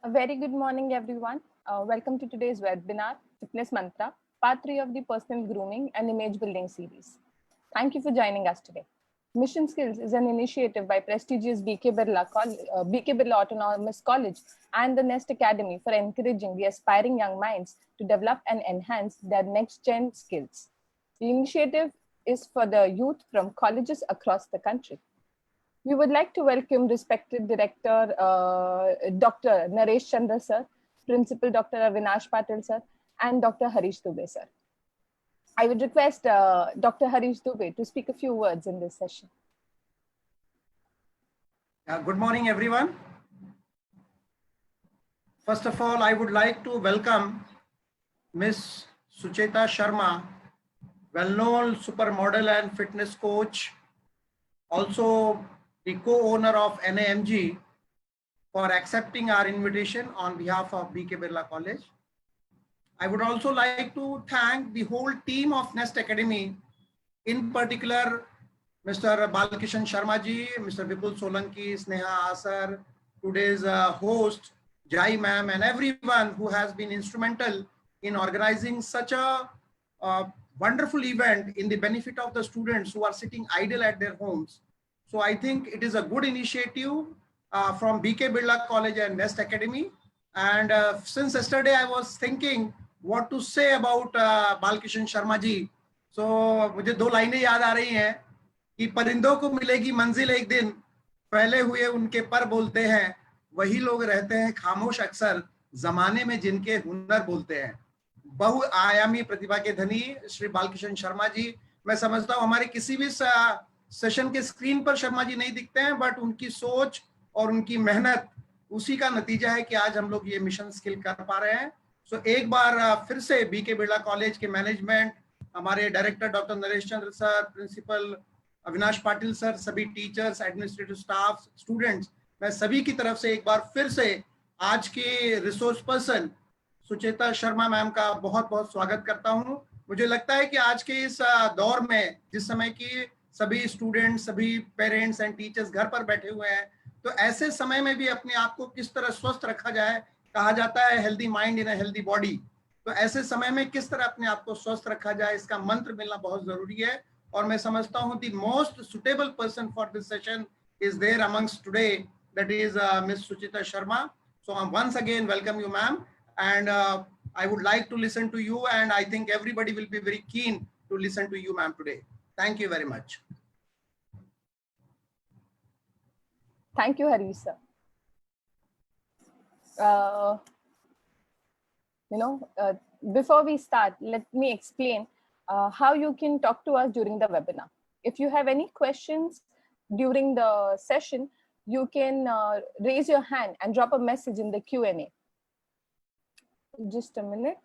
A very good morning, everyone. Welcome to today's webinar, Fitness Mantra, part 3 of the Personal Grooming and Image Building series. Thank you for joining us today. Mission Skills is an initiative by prestigious BK Birla Autonomous College and the Nest Academy for encouraging the aspiring young minds to develop and enhance their next-gen skills. The initiative is for the youth from colleges across the country. We would like to welcome respected Director Dr. Naresh Chandra sir, Principal Dr. Avinash Patil sir, and Dr. Harish Dubey sir. I would request Dr. Harish Dubey to speak a few words in this session. Good morning, everyone. First of all, I would like to welcome Miss Sucheta Sharma, well-known supermodel and fitness coach, also the co-owner of NAMG, for accepting our invitation on behalf of BK Birla College. I would also like to thank the whole team of Nest Academy, in particular, Mr. Balkishan Sharma ji, Mr. Vipul Solanki, Sneha Asar, today's host, Jai ma'am, and everyone who has been instrumental in organizing such a wonderful event in the benefit of the students who are sitting idle at their homes. So I think it is a good initiative from BK Birla College and Nest Academy. And since yesterday I was thinking what to say about Balkishan Sharma ji. So मुझे दो लाइनें याद आ रही हैं कि परिंदों को मिलेगी मंजिल एक दिन, फैले हुए उनके पर बोलते हैं, वही लोग रहते हैं खामोश अक्सर, जमाने में जिनके हुनर बोलते हैं। बहुआयामी प्रतिभा के धनी श्री बालकिशन शर्मा जी, मैं समझता हूँ हमारे किसी भी सेशन के स्क्रीन पर शर्मा जी नहीं दिखते हैं, बट उनकी सोच और उनकी मेहनत उसी का नतीजा है कि आज हम लोग ये मिशन स्किल कर पा रहे हैं। सो एक बार फिर से बीके बिरला कॉलेज के मैनेजमेंट, हमारे director doctor Naresh Chandra sir, principal Avinash Patil sir, सभी टीचर्स, एडमिनिस्ट्रेटिव स्टाफ, स्टूडेंट्स, मैं सभी की तरफ से एक बार फिर से आज के resource person Sucheta Sharma ma'am का बहुत बहुत स्वागत करता हूं। मुझे लगता है कि आज के इस दौर में, जिस समय की सभी स्टूडेंट्स, सभी पेरेंट्स एंड टीचर्स घर पर बैठे हुए हैं, तो ऐसे समय में भी अपने आप को किस तरह स्वस्थ रखा जाए, कहा जाता है healthy mind in a healthy body, तो ऐसे समय में किस तरह अपने आप को स्वस्थ रखा जाए, इसका मंत्र मिलना बहुत जरूरी है। और मैं समझता हूं the most suitable person for this session is there amongst today, that is miss Suchita Sharma. So once again welcome you ma'am, and I would like to listen to you, and I think everybody will be very keen to listen to you ma'am today. Thank you very much. Thank you, Harish sir. Before we start, let me explain how you can talk to us during the webinar. If you have any questions during the session, you can raise your hand and drop a message in the Q&A. Just a minute.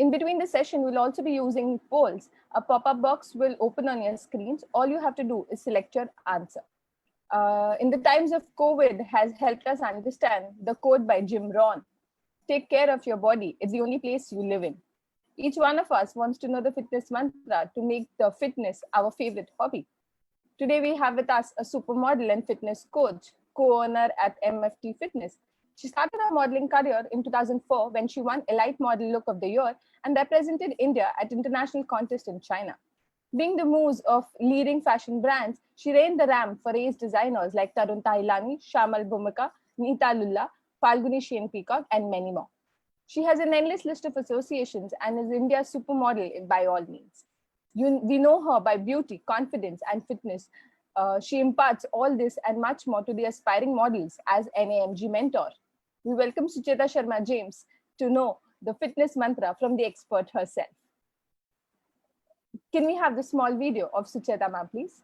In between the session, we'll also be using polls. A pop-up box will open on your screens. All you have to do is select your answer. In the times of COVID has helped us understand the quote by Jim Rohn: take care of your body. It's the only place you live in. Each one of us wants to know the fitness mantra to make the fitness our favorite hobby. Today, we have with us a supermodel and fitness coach, co-owner at MFT Fitness. She started her modeling career in 2004 when she won Elite Model Look of the Year and represented India at international contest in China. Being the muse of leading fashion brands, she ran the ramp for ace designers like Tarun Tahilani, Shamal Bhumika, Neeta Lulla, Falguni Shane Peacock, and many more. She has an endless list of associations and is India's supermodel by all means. We know her by beauty, confidence, and fitness. She imparts all this and much more to the aspiring models as NAMG mentor. We welcome Sucheta Sharma James to know the fitness mantra from the expert herself. Can we have the small video of Sucheta ma'am, please?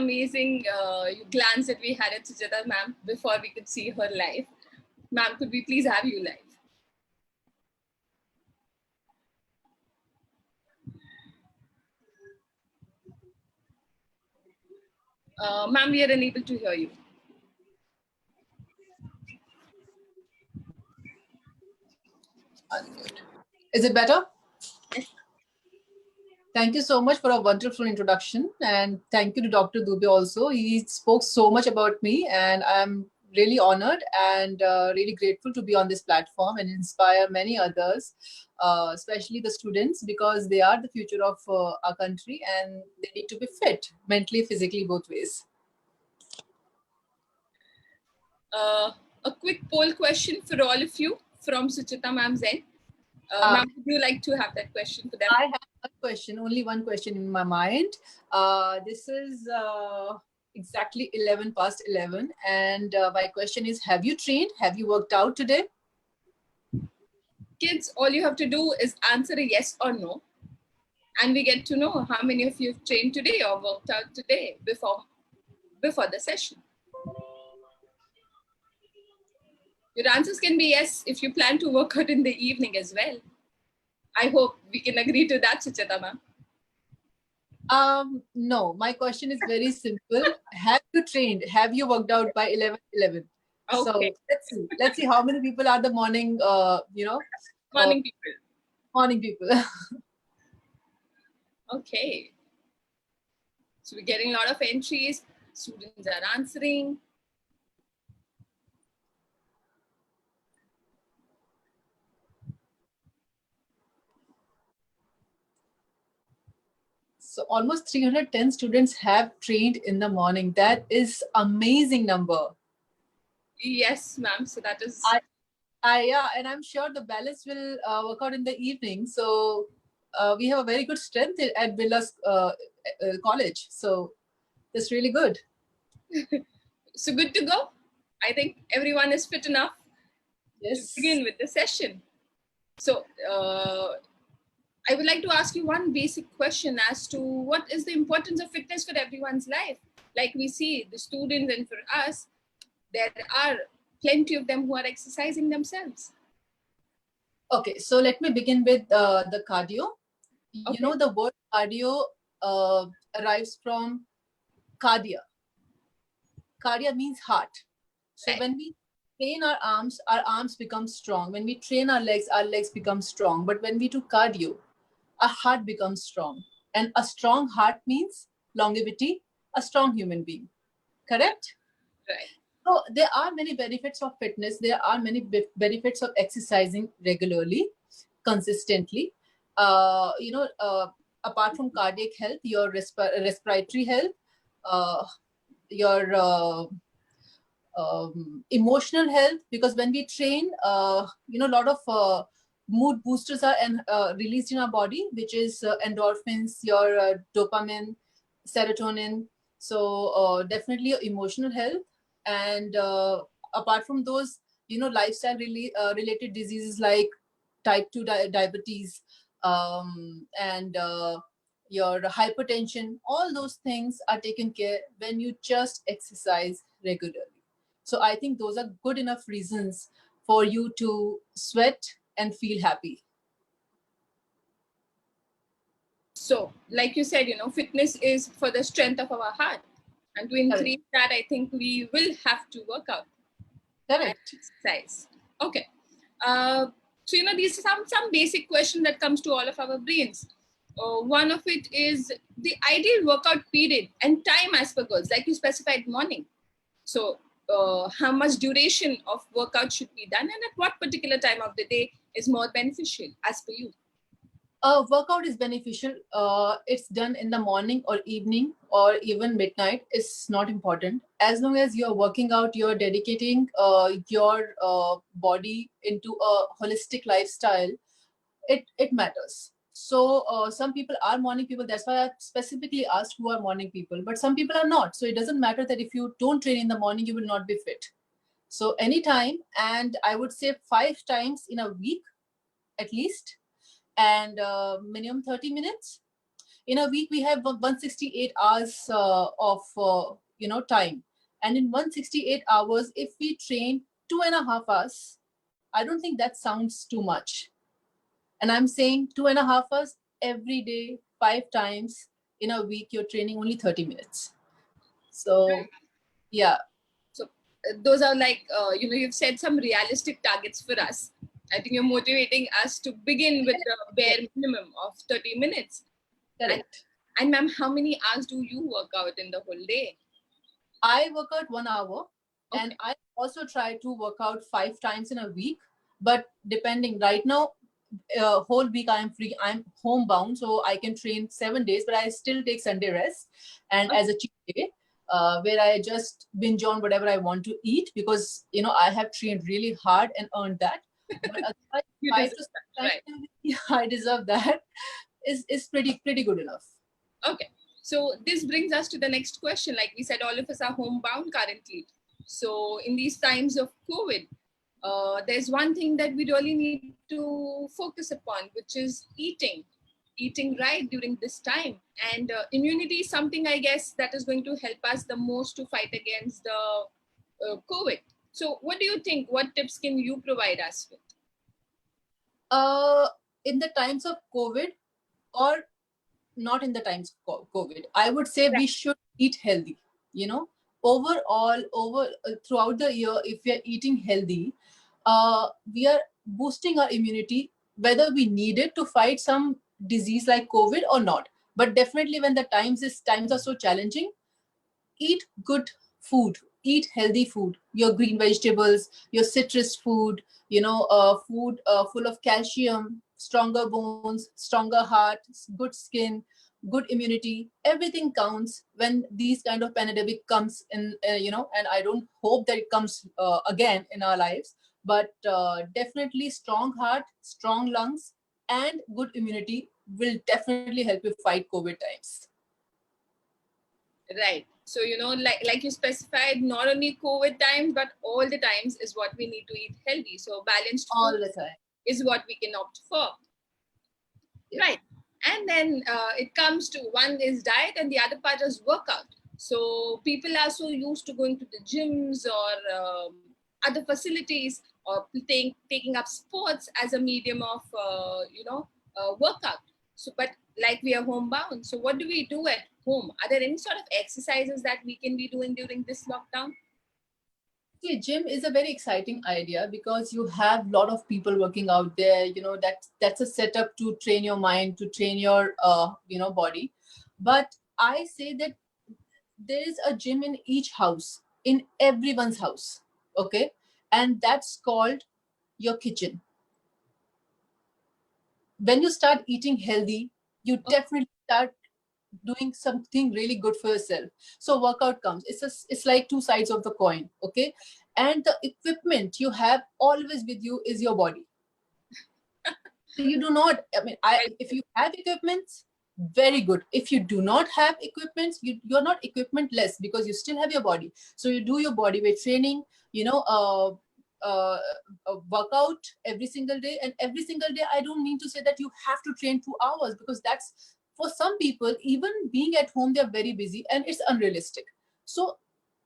amazing glance that we had at Sucheta ma'am before we could see her live. Ma'am, could we please have you live? Ma'am, we are unable to hear you. Is it better? Thank you so much for a wonderful introduction, and thank you to Dr. Dubey also. He spoke so much about me, and I'm really honored and really grateful to be on this platform and inspire many others, especially the students, because they are the future of our country and they need to be fit mentally, physically, both ways. A quick poll question for all of you from Sucheta ma'am's end. Ma'am, would you like to have that question for them? I have a question, only one question in my mind. This is exactly 11 past 11. And my question is, have you trained? Have you worked out today? Kids, all you have to do is answer a yes or no. And we get to know how many of you have trained today or worked out today before the session. Your answers can be yes if you plan to work out in the evening as well. I hope we can agree to that, Sucheta ma'am. No, my question is very simple. Have you trained? Have you worked out by 11:11? Okay. So let's see how many people are the morning, Morning people. Morning people. Okay. So we're getting a lot of entries. Students are answering. So almost 310 students have trained in the morning. That is amazing number. Yes, ma'am. So that is. Yeah, and I'm sure the balance will work out in the evening. So we have a very good strength at Birla's college. So that's really good. So good to go. I think everyone is fit enough to begin with the session. So I would like to ask you one basic question as to what is the importance of fitness for everyone's life? Like we see the students and for us, there are plenty of them who are exercising themselves. Okay, so let me begin with the cardio. Okay. You know, the word cardio arrives from cardia. Cardia means heart. So when we train our arms become strong. When we train our legs become strong. But when we do cardio, our heart becomes strong. And a strong heart means longevity, a strong human being. Correct? Right. So there are many benefits of fitness. There are many benefits of exercising regularly, consistently. Apart from cardiac health, your respiratory health, your emotional health, because when we train, a lot of mood boosters are released in our body, which is endorphins, your dopamine, serotonin. So definitely emotional health. And apart from those, lifestyle related diseases like type 2 diabetes and your hypertension, all those things are taken care when you just exercise regularly. So I think those are good enough reasons for you to sweat and feel happy. So, like you said, fitness is for the strength of our heart. And to increase that, I think we will have to work out. Correct. Exercise. Okay. So, these are some basic question that comes to all of our brains. One of it is the ideal workout period and time as per girls, like you specified morning. So how much duration of workout should be done and at what particular time of the day is more beneficial as per you? Workout is beneficial. It's done in the morning or evening or even midnight. It's not important. As long as you're working out, you're dedicating your body into a holistic lifestyle, it matters. So some people are morning people. That's why I specifically asked who are morning people. But some people are not. So it doesn't matter that if you don't train in the morning, you will not be fit. So anytime, and I would say 5 times in a week at least, and minimum 30 minutes. In a week, we have 168 hours of time. And in 168 hours, if we train 2.5 hours, I don't think that sounds too much. And I'm saying 2.5 hours every day, 5 times in a week, you're training only 30 minutes. So, yeah. So those are like, you've set some realistic targets for us. I think you're motivating us to begin with the bare minimum of 30 minutes. Correct. And ma'am, how many hours do you work out in the whole day? I work out 1 hour, and I also try to work out 5 times in a week. But depending, right now, whole week I am free. I'm homebound, so I can train 7 days, but I still take Sunday rest and as a cheat day, where I just binge on whatever I want to eat, because I have trained really hard and earned that. But otherwise, 5 to 6 times a week, I deserve that. Is pretty good enough. Okay. So this brings us to the next question. Like we said, all of us are homebound currently. So in these times of COVID, there's one thing that we really need to focus upon, which is eating right during this time. And immunity is something, I guess, that is going to help us the most to fight against the COVID. So what do you think? What tips can you provide us with? In the times of COVID, or not in the times of COVID, I would say we should eat healthy. Overall, throughout the year, if we are eating healthy, we are boosting our immunity, whether we need it to fight some disease like COVID or not. But definitely, when the times are so challenging, eat good food, eat healthy food, your green vegetables, your citrus food, food full of calcium, stronger bones, stronger heart, good skin, good immunity. Everything counts when these kind of pandemic comes in, and I don't hope that it comes again in our lives, but definitely strong heart, strong lungs, and good immunity will definitely help you fight COVID times. Right. So, like you specified, not only COVID times, but all the times is what we need to eat healthy. So balanced all food the time is what we can opt for. Yeah. Right. And then it comes to, one is diet and the other part is workout. So people are so used to going to the gyms or other facilities, or taking up sports as a medium of, workout. So, but like we are homebound. So what do we do at home? Are there any sort of exercises that we can be doing during this lockdown? See, gym is a very exciting idea because you have a lot of people working out there. That's a setup to train your mind, to train your body. But I say that there is a gym in each house, in everyone's house. Okay, and that's called your kitchen. When you start eating healthy, you definitely start doing something really good for yourself. So workout comes. It's like two sides of the coin. Okay, and the equipment you have always with you is your body. So you do not. If you have equipment, very good. If you do not have equipment, you're not equipmentless, because you still have your body. So you do your body weight training. Workout every single day, and every single day, I don't mean to say that you have to train 2 hours, because that's, for some people, even being at home, they're very busy and it's unrealistic. So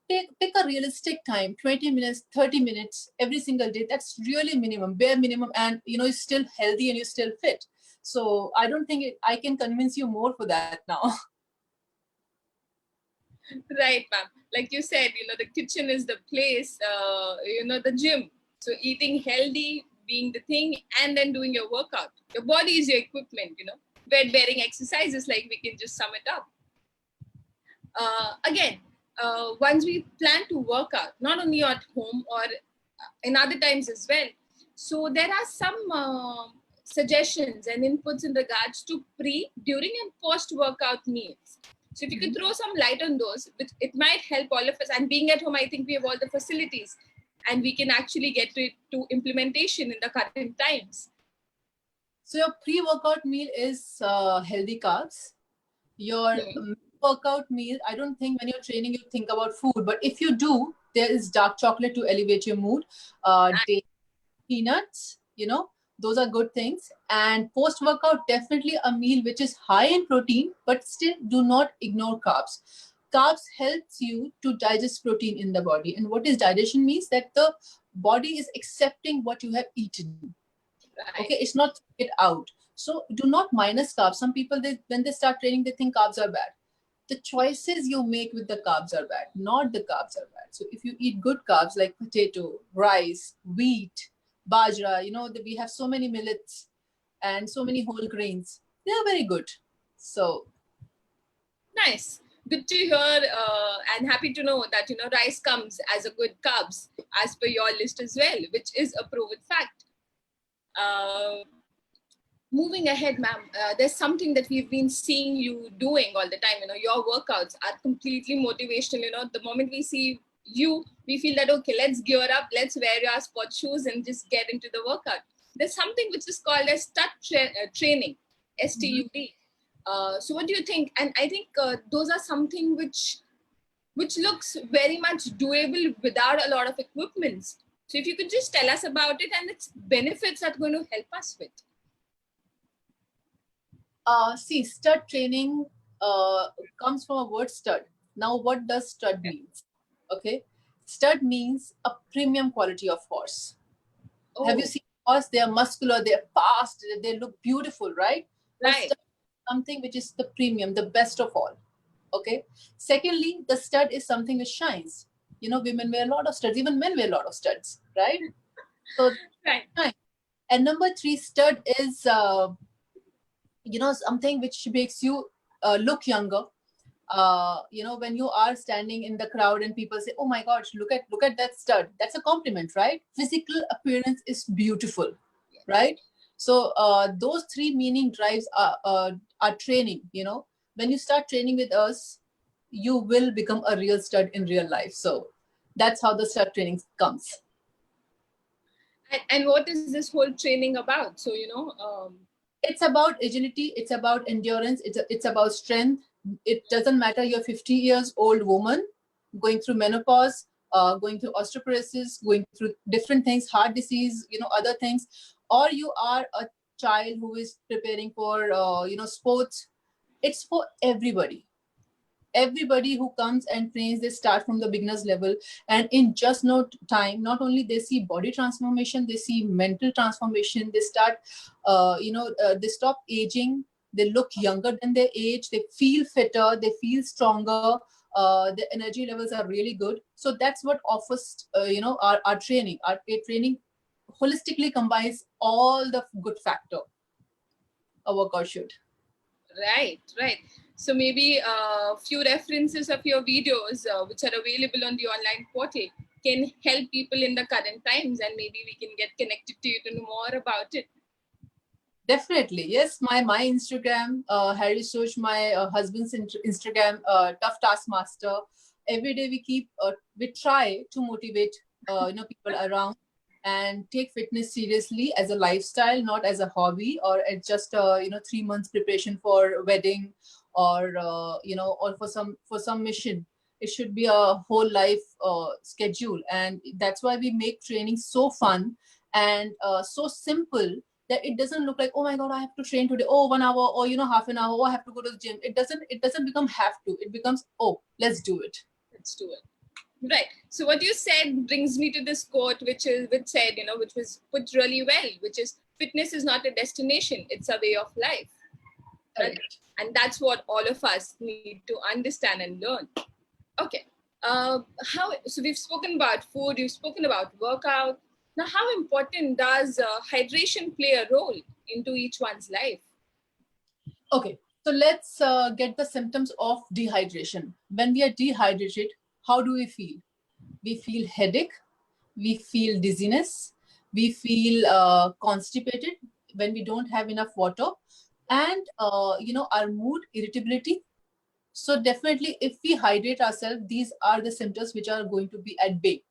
pick a realistic time, 20 minutes, 30 minutes every single day. That's really minimum, bare minimum, and you're still healthy and you're still fit. So I don't think I can convince you more for that now. Right, ma'am. Like you said, the kitchen is the place, the gym. So eating healthy being the thing, and then doing your workout. Your body is your equipment, weight-bearing exercises, like we can just sum it up. Again, once we plan to work out, not only at home or in other times as well. So there are some suggestions and inputs in regards to pre, during, and post-workout meals. So if you could throw some light on those, it might help all of us. And being at home, I think we have all the facilities, and we can actually get to implementation in the current times. So your pre-workout meal is healthy carbs. Your workout meal, I don't think when you're training, you think about food. But if you do, there is dark chocolate to elevate your mood. Peanuts, Those are good things. And post-workout, definitely a meal which is high in protein, but still do not ignore carbs. Carbs helps you to digest protein in the body. And what is digestion means that the body is accepting what you have eaten. Right. Okay, it's not it out. So do not minus carbs. Some people, when they start training, they think carbs are bad. The choices you make with the carbs are bad, not the carbs are bad. So if you eat good carbs like potato, rice, wheat, bajra, we have so many millets and so many whole grains. They are very good. So Nice. Good to hear, and happy to know that rice comes as a good carbs as per your list as well, which is a proven fact. Moving ahead, ma'am, there's something that we've been seeing you doing all the time. Your workouts are completely motivational. The moment we see you, we feel that, okay, let's gear up, let's wear your sport shoes and just get into the workout. There's something which is called as training, STUD. So what do you think? And I think those are something which looks very much doable without a lot of equipments. So if you could just tell us about it and its benefits that are going to help us with. see, stud training comes from a word stud. Now, what does stud mean? Okay, stud means a premium quality of horse. Oh, Have you seen horse? They are muscular, they are fast, they look beautiful, right? right. Stud is something which is the premium, the best of all. Okay. Secondly, the stud is something which shines. Women wear a lot of studs, even men wear a lot of studs, right? So, Right. And number 3, stud is something which makes you look younger. When you are standing in the crowd and people say, oh my gosh, look at that stud, that's a compliment, right? Physical appearance is beautiful, right? So those 3 meaning drives are training. When you start training with us, you will become a real stud in real life. So that's how the stud training comes. And what is this whole training about? So It's about agility, it's about endurance, it's about strength. It doesn't matter you're 50 years old woman going through menopause, going through osteoporosis, going through different things, heart disease, other things, or you are a child who is preparing for sports. It's for everybody. Everybody who comes and trains, they start from the beginners level, and in just no time, not only they see body transformation, they see mental transformation. They start they stop aging, they look younger than their age, they feel fitter, they feel stronger, the energy levels are really good. So that's what offers our training. Our training holistically combines all the good factor a workout should. Right. So maybe a few references of your videos which are available on the online portal can help people in the current times, and maybe we can get connected to you to know more about it. Definitely, yes. My Instagram, Harry Soch, my husband's Instagram, Tough Taskmaster. Every day we try to motivate people around and take fitness seriously as a lifestyle, not as a hobby or as just 3 months preparation for wedding or or for some mission. It should be a whole life schedule, and that's why we make training so fun and so simple, that it doesn't look like, oh my god, I have to train today, oh 1 hour, or half an hour, oh I have to go to the gym. It doesn't become have to. It becomes, oh, let's do it. Right. So what you said brings me to this quote, which was put really well, which is, fitness is not a destination, it's a way of life. Right? And that's what all of us need to understand and learn. Okay. So we've spoken about food, we've spoken about workout. Now, how important does hydration play a role into each one's life? Okay, so let's get the symptoms of dehydration. When we are dehydrated, how do we feel? We feel headache, we feel dizziness, we feel constipated when we don't have enough water, and our mood, irritability. So definitely, if we hydrate ourselves, these are the symptoms which are going to be at bay.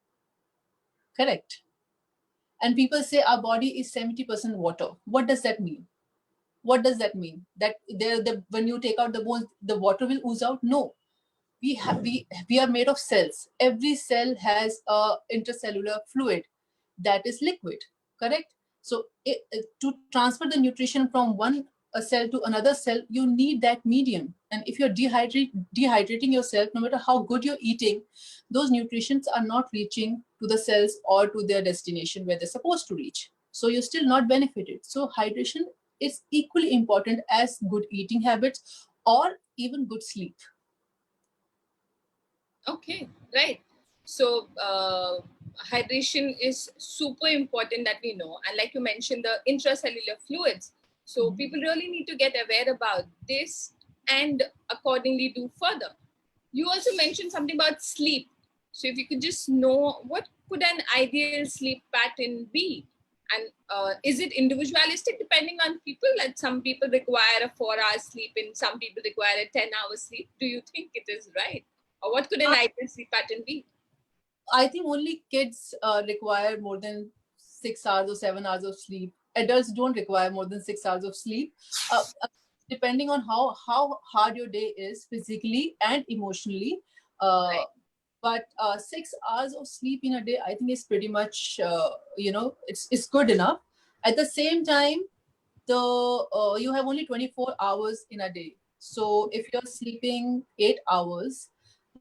Correct. And people say our body is 70% water. What does that mean? What does that mean? That when you take out the bones, the water will ooze out? No. We are made of cells. Every cell has a intercellular fluid that is liquid. Correct? So to transfer the nutrition from one cell to another cell, you need that medium. And if you're dehydrating yourself, no matter how good you're eating, those nutrients are not reaching to the cells or to their destination where they're supposed to reach. So you're still not benefited. So hydration is equally important as good eating habits or even good sleep. Okay, right. So hydration is super important that we know. And like you mentioned, the intracellular fluids. So people really need to get aware about this and accordingly do further. You also mentioned something about sleep. So if you could just know, what could an ideal sleep pattern be? And is it individualistic depending on people? Like some people require a 4-hour sleep and some people require a 10-hour sleep. Do you think it is right? Or what could an ideal sleep pattern be? I think only kids require more than 6 hours or 7 hours of sleep. Adults don't require more than 6 hours of sleep. Depending on how hard your day is physically and emotionally. Right. But 6 hours of sleep in a day, I think is pretty much, it's good enough. At the same time, you have only 24 hours in a day. So if you're sleeping 8 hours,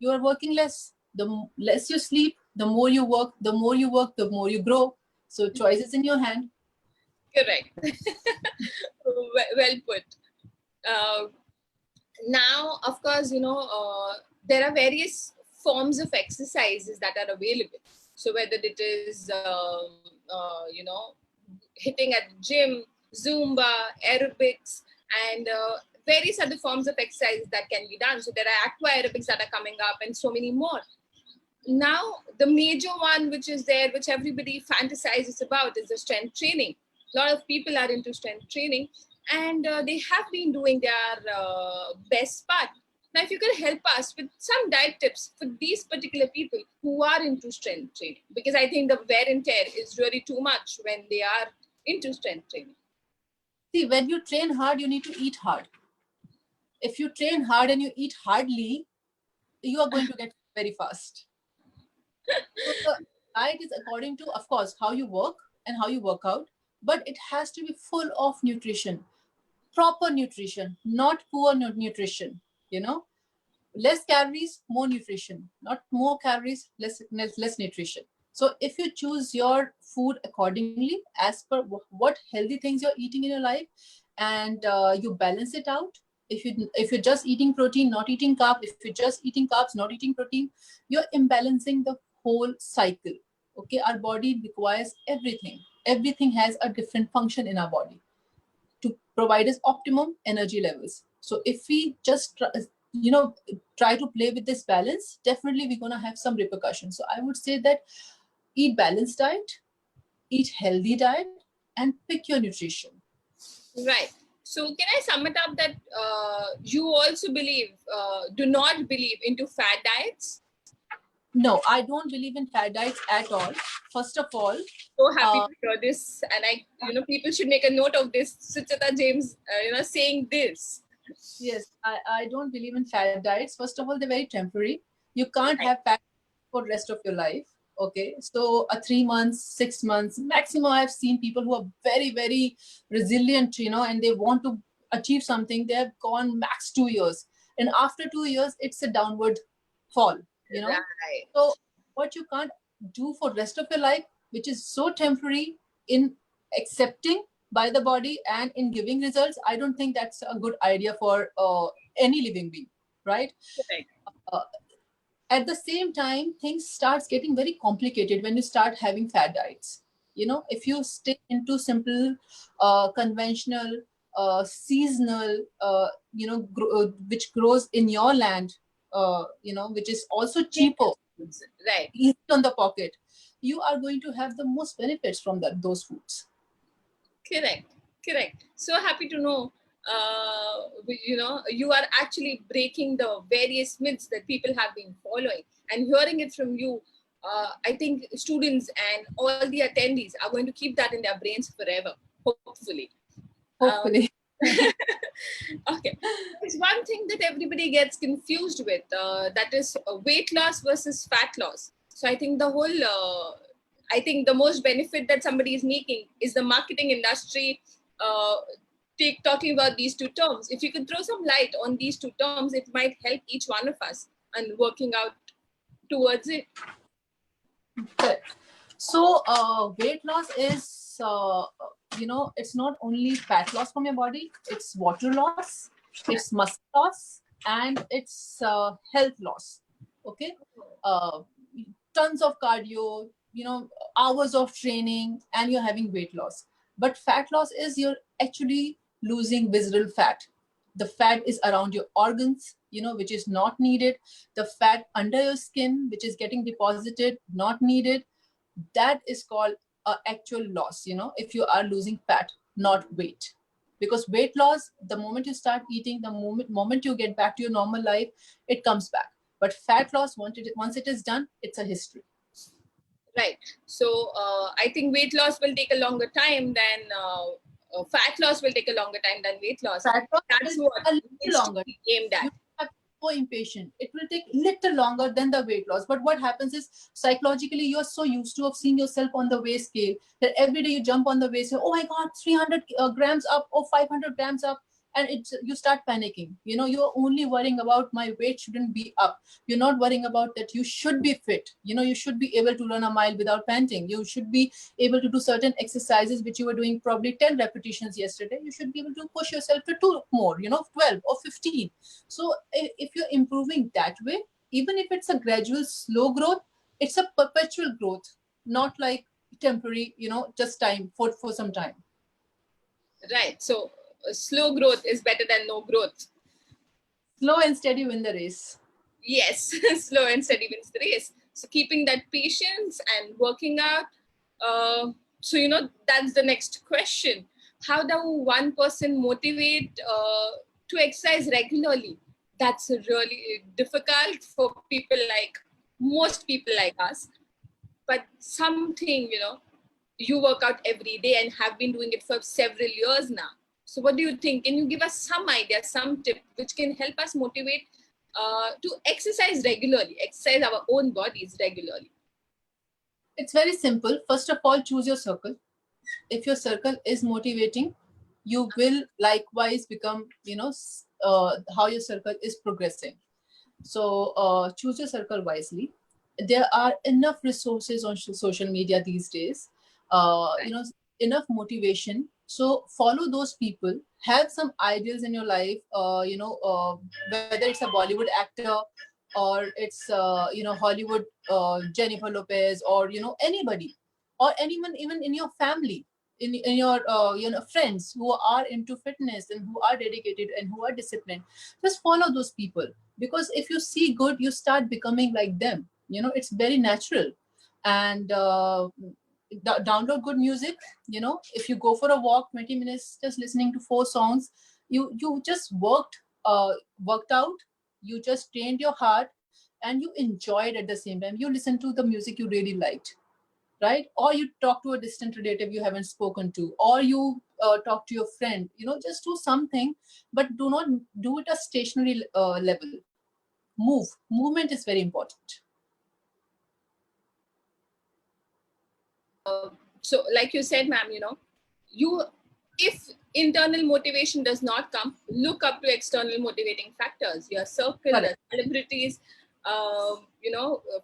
you are working less. The less you sleep, the more you work, the more you work, the more you grow. So choice is in your hand. Correct. Well put. Now, of course, there are various forms of exercises that are available. So whether it is, hitting at the gym, Zumba, aerobics, and various other forms of exercises that can be done. So there are aqua aerobics that are coming up and so many more. Now, the major one which is there, which everybody fantasizes about, is the strength training. A lot of people are into strength training and they have been doing their best part. Now, if you could help us with some diet tips for these particular people who are into strength training, because I think the wear and tear is really too much when they are into strength training. See, when you train hard, you need to eat hard. If you train hard and you eat hardly, you are going to get very fast. So the diet is according to, of course, how you work and how you work out, but it has to be full of nutrition, proper nutrition, not poor nutrition. Less calories, more nutrition, not more calories, less nutrition. So if you choose your food accordingly as per what healthy things you're eating in your life, and you balance it out. If you're just eating protein, not eating carb, if you're just eating carbs, not eating protein, you're imbalancing the whole cycle. Okay, our body requires everything. Everything has a different function in our body to provide us optimum energy levels. So if we just try to play with this balance, definitely we're going to have some repercussions. So I would say that eat balanced diet, eat healthy diet, and pick your nutrition. Right. So can I sum it up that you also do not believe into fad diets? No, I don't believe in fad diets at all. First of all, so happy to hear this, and people should make a note of this. Sucheta James, saying this. Yes, I don't believe in fad diets. First of all, they're very temporary. You can't have fat for the rest of your life. Okay, so 3 months, 6 months maximum. I've seen people who are very, very resilient, and they want to achieve something. They have gone max 2 years, and after 2 years, it's a downward fall. Right. So what you can't do for rest of your life, which is so temporary in accepting by the body and in giving results, I don't think that's a good idea for any living being, right? At the same time, things starts getting very complicated when you start having fad diets. If you stay into simple, conventional, seasonal, which grows in your land, which is also cheaper, right, easy on the pocket, you are going to have the most benefits from those foods. Correct. So happy to know, you are actually breaking the various myths that people have been following, and hearing it from you. I think students and all the attendees are going to keep that in their brains forever, hopefully. Okay. There's one thing that everybody gets confused with, that is weight loss versus fat loss. So I think the whole I think the most benefit that somebody is making is the marketing industry talking about these two terms. If you could throw some light on these two terms, it might help each one of us and working out towards it. Correct. So weight loss is, it's not only fat loss from your body, it's water loss, it's muscle loss, and it's health loss. Okay. Tons of cardio, hours of training, and you're having weight loss. But fat loss is you're actually losing visceral fat. The fat is around your organs, which is not needed. The fat under your skin, which is getting deposited, not needed. That is called actual loss, if you are losing fat, not weight. Because weight loss, the moment you start eating, the moment you get back to your normal life, it comes back. But fat loss, once it is done, it's a history. Right. So I think weight loss will take a longer time than fat loss will take a longer time than weight loss. Fat loss That's what a little needs longer. to be aimed at. You are so impatient. It will take little longer than the weight loss. But what happens is psychologically, you're so used to of seeing yourself on the weight scale that every day you jump on the weight scale. Oh my God, 300 grams up or 500 grams up. And you start panicking. You're only worrying about my weight shouldn't be up. You're not worrying about that you should be fit. You should be able to run a mile without panting. You should be able to do certain exercises which you were doing probably 10 repetitions yesterday. You should be able to push yourself to 2 more, 12 or 15. So if you're improving that way, even if it's a gradual, slow growth, it's a perpetual growth, not like temporary, just time for some time. Right. So slow growth is better than no growth. Slow and steady win the race. Yes, slow and steady wins the race. So keeping that patience and working out. So that's the next question. How does one person motivate to exercise regularly? That's really difficult for most people like us. But something, you work out every day and have been doing it for several years now. So what do you think? Can you give us some idea, some tip which can help us motivate to exercise regularly, exercise our own bodies regularly? It's very simple. First of all, choose your circle. If your circle is motivating, you will likewise become, how your circle is progressing. So choose your circle wisely. There are enough resources on social media these days, enough motivation. So follow those people, have some ideals in your life, whether it's a Bollywood actor or it's, Hollywood, Jennifer Lopez, or, anybody, or anyone, even in your family, in your, friends who are into fitness and who are dedicated and who are disciplined. Just follow those people, because if you see good, you start becoming like them. It's very natural. And download good music. If you go for a walk 20 minutes just listening to 4 songs, you just worked out, you just trained your heart, and you enjoyed at the same time. You listen to the music you really liked, right? Or you talk to a distant relative you haven't spoken to, or you talk to your friend. Just do something, but do not do it at a stationary level. Movement is very important. So like you said, ma'am, if internal motivation does not come, look up to external motivating factors, your circle, the celebrities,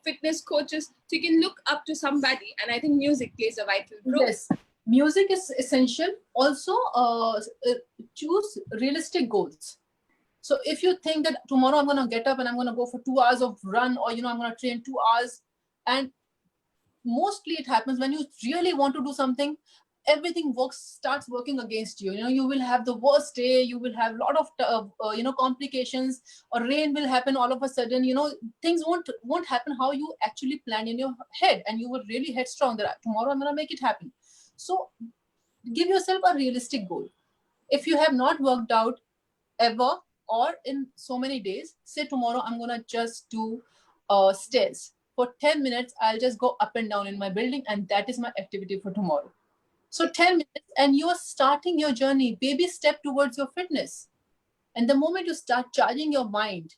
fitness coaches. So you can look up to somebody, and I think music plays a vital role. Yes, music is essential. Also, choose realistic goals. So if you think that tomorrow I'm going to get up and I'm going to go for 2 hours of run, or I'm going to train 2 hours, and mostly it happens when you really want to do something, everything starts working against you. You will have the worst day. You will have a lot of complications, or rain will happen all of a sudden. Things won't happen how you actually planned in your head, and you were really headstrong that tomorrow I'm going to make it happen. So give yourself a realistic goal. If you have not worked out ever or in so many days, say tomorrow I'm going to just do stairs for 10 minutes. I'll just go up and down in my building, and that is my activity for tomorrow. So 10 minutes, and you are starting your journey, baby step towards your fitness. And the moment you start charging your mind,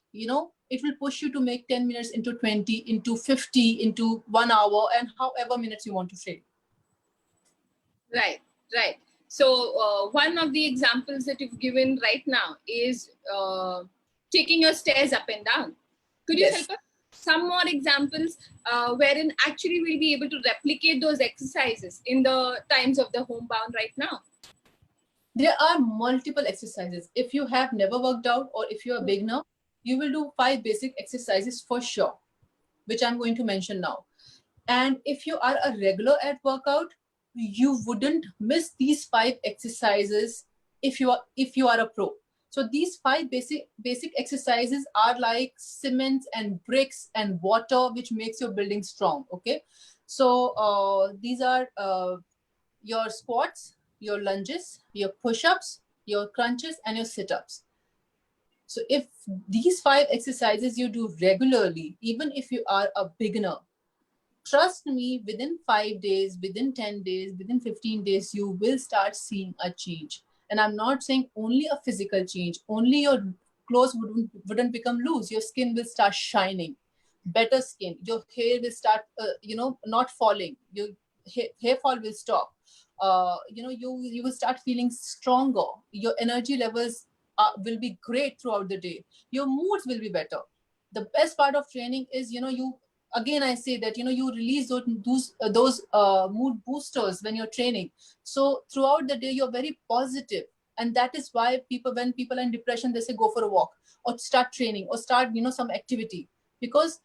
it will push you to make 10 minutes into 20, into 50, into 1 hour, and however minutes you want to train. Right, right. So one of the examples that you've given right now is taking your stairs up and down. Could you Yes. help us? Some more examples wherein actually we'll be able to replicate those exercises in the times of the homebound right now. There are multiple exercises. If you have never worked out, or if you're a beginner, you will do 5 basic exercises for sure, which I'm going to mention now. And if you are a regular at workout, you wouldn't miss these 5 exercises if you are a pro. So these 5 basic exercises are like cement and bricks and water, which makes your building strong. Okay, so these are your squats, your lunges, your push-ups, your crunches, and your sit-ups. So if these 5 exercises you do regularly, even if you are a beginner, trust me, within 5 days, within 10 days, within 15 days, you will start seeing a change. And I'm not saying only a physical change, only your clothes wouldn't become loose. Your skin will start shining, better skin. Your hair will start, not falling. Your hair fall will stop. You will start feeling stronger. Your energy levels will be great throughout the day. Your moods will be better. The best part of training is, again, I say that, you release those mood boosters when you're training. So throughout the day, you're very positive. And that is why when people are in depression, they say, go for a walk or start training or start, some activity, because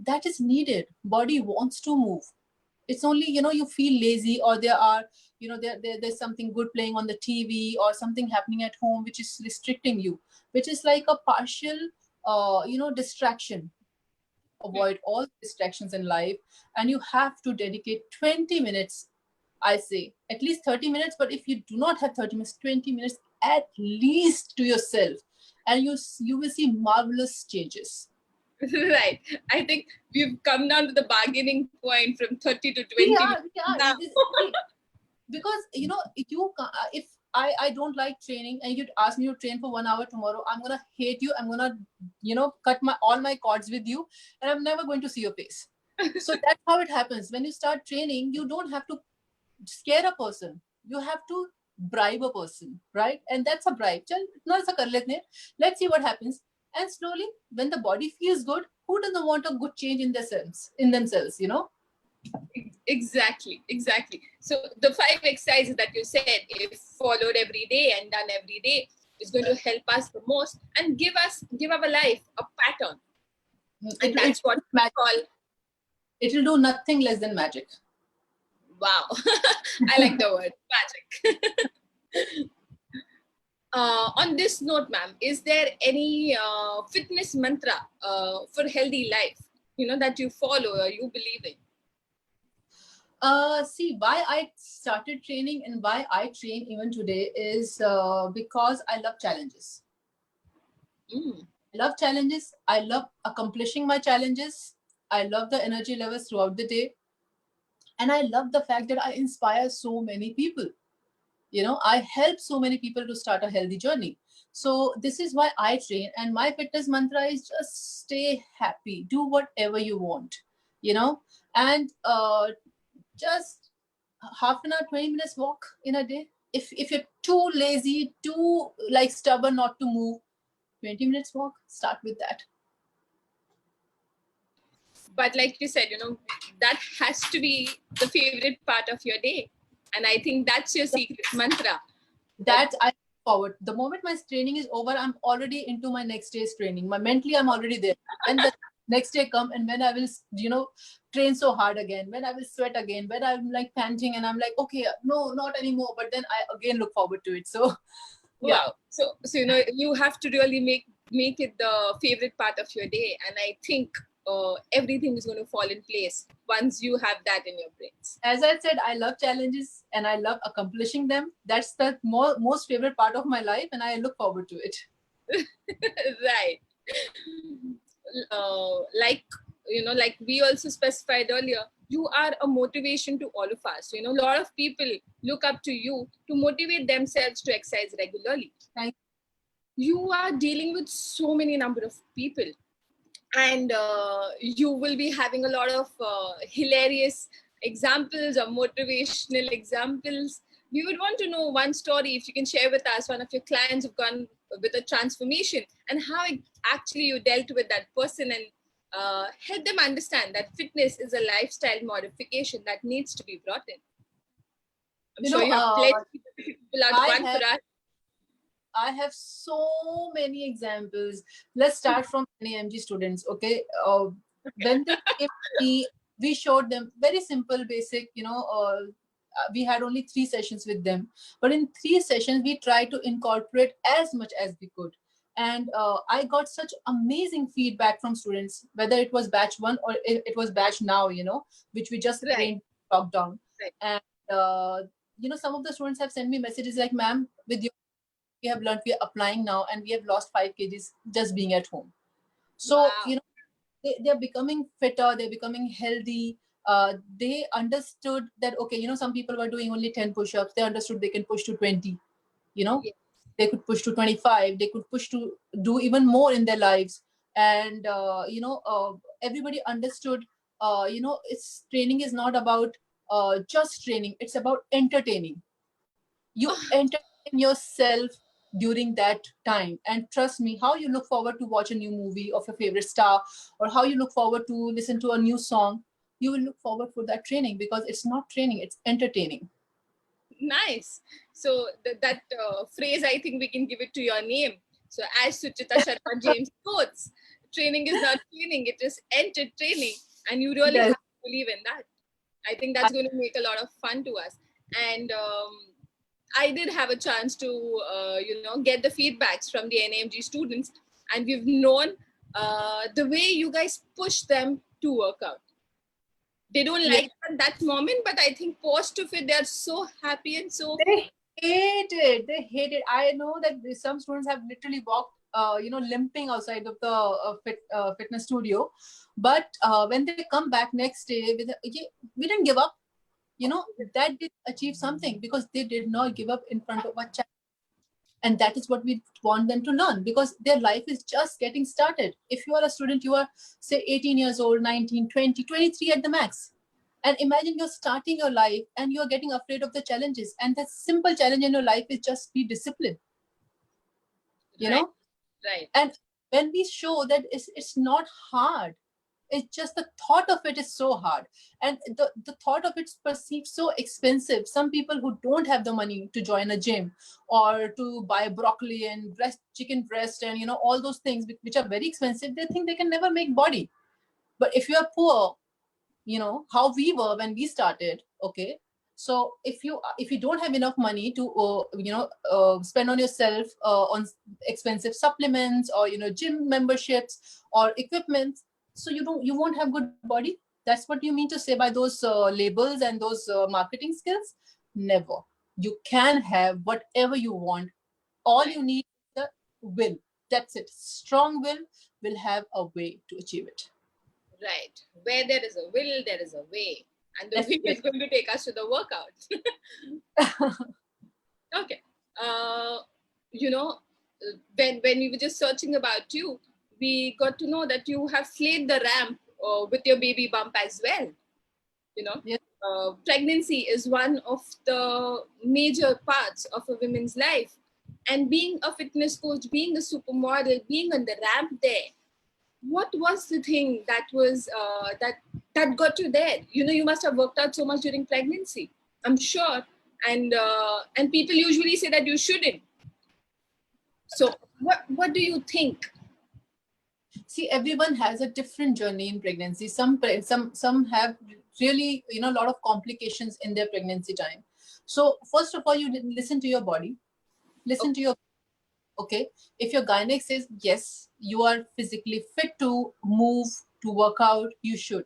that is needed. Body wants to move. It's only, you feel lazy, or there's something good playing on the TV or something happening at home, which is restricting you, which is like a partial, distraction. Avoid all distractions in life, and you have to dedicate 20 minutes. I say at least 30 minutes, but if you do not have 30 minutes, 20 minutes at least to yourself, and you will see marvelous changes. Right. I think we've come down to the bargaining point from 30 to 20. Yeah. Because if I don't like training, and you'd ask me to train for 1 hour tomorrow, I'm gonna hate you. I'm gonna cut all my cords with you, and I'm never going to see your face. So that's how it happens. When you start training, you don't have to scare a person. You have to bribe a person, right? And that's a bribe. Let's see what happens. And slowly, when the body feels good, who doesn't want a good change in themselves? Exactly. So the 5 exercises that you said, if followed every day and done every day, is going to help us the most and give our life a pattern. And that's what we call. It will do nothing less than magic. Wow. I like the word magic. On this note, ma'am, is there any fitness mantra for healthy life, that you follow or you believe in? See, why I started training and why I train even today is because I love challenges. I love challenges. I love accomplishing my challenges. I love the energy levels throughout the day. And I love the fact that I inspire so many people. I help so many people to start a healthy journey. So this is why I train. And my fitness mantra is just stay happy. Do whatever you want, and just half an hour, 20 minutes walk in a day. If you're too lazy, too stubborn not to move, 20 minutes walk, start with that. But like you said, that has to be the favorite part of your day. And I think that's your secret mantra. That I look forward. The moment my training is over, I'm already into my next day's training. Mentally, I'm already there. And the next day come, and when I will, train so hard again, when I will sweat again, when I'm panting, and I'm like, okay, no, not anymore. But then I again look forward to it. So, yeah. Wow. So you have to really make it the favorite part of your day. And I think everything is going to fall in place once you have that in your brains. As I said, I love challenges and I love accomplishing them. That's the most favorite part of my life, and I look forward to it. Right. Like we also specified earlier, you are a motivation to all of us. A lot of people look up to you to motivate themselves to exercise regularly. Thank you. You are dealing with so many number of people. and you will be having a lot of hilarious examples or motivational examples. We would want to know one story, if you can share with us, one of your clients who've gone with a transformation and how actually you dealt with that person and help them understand that fitness is a lifestyle modification that needs to be brought in. I'm You sure know, you have plenty of people out one for us. I have so many examples. Let's start from NAMG students. Okay, when they came to me, we showed them very simple, basic. We had only 3 sessions with them, but in 3 sessions we tried to incorporate as much as we could. And I got such amazing feedback from students, whether it was batch 1 or it was batch now, which we just trained lockdown. Right. And some of the students have sent me messages like, "Ma'am, with you, we have learned, we are applying now, and we have lost 5 kgs just being at home." So, Wow. they're becoming fitter, they're becoming healthy. They understood that, okay, some people were doing only 10 push-ups. They understood they can push to 20, Yeah. they could push to 25, they could push to do even more in their lives. And, everybody understood, it's training is not about just training, it's about entertaining. You entertain yourself during that time, and trust me, how you look forward to watch a new movie of your favorite star, or how you look forward to listen to a new song, you will look forward for that training, because it's not training, it's entertaining. Nice. So that phrase, I think we can give it to your name. So as Sucheta Sharma James quotes, training is not training, it is entertaining. And you really Yes. have to believe in that. I think that's going to make a lot of fun to us. And I did have a chance to, get the feedbacks from the NAMG students. And we've known the way you guys push them to work out. They don't Yeah. like at that moment, but I think post of it, they're so happy and so They hate it. They hate it. I know that some students have literally walked, limping outside of the fitness studio. But when they come back next day, we didn't give up. That did achieve something, because they did not give up in front of a child. And that is what we want them to learn, because their life is just getting started. If you are a student, you are, say, 18 years old, 19, 20, 23 at the max. And imagine you're starting your life and you're getting afraid of the challenges. And the simple challenge in your life is just be disciplined. Right. And when we show that it's not hard, it's just the thought of it is so hard. And the thought of it's perceived so expensive. Some people who don't have the money to join a gym or to buy broccoli and chicken breast and all those things which are very expensive, they think they can never make body. But if you are poor, how we were when we started, okay, so if you don't have enough money to spend on yourself, on expensive supplements or gym memberships or equipment, so you won't have good body. That's what you mean to say by those labels and those marketing skills? Never. You can have whatever you want. All you need is the will. That's it. Strong will have a way to achieve it. Right. Where there is a will, there is a way. And the way is going to take us to the workout. Okay. When we were just searching about you, we got to know that you have slayed the ramp with your baby bump as well. Yes. Pregnancy is one of the major parts of a woman's life. And being a fitness coach, being a supermodel, being on the ramp there, what was the thing that was that got you there? You must have worked out so much during pregnancy, I'm sure. And people usually say that you shouldn't. So what do you think? See, everyone has a different journey in pregnancy. Some have really a lot of complications in their pregnancy time. So first of all, you listen to your body, listen to your, okay, if your gynec says yes, you are physically fit to move, to work out, you should.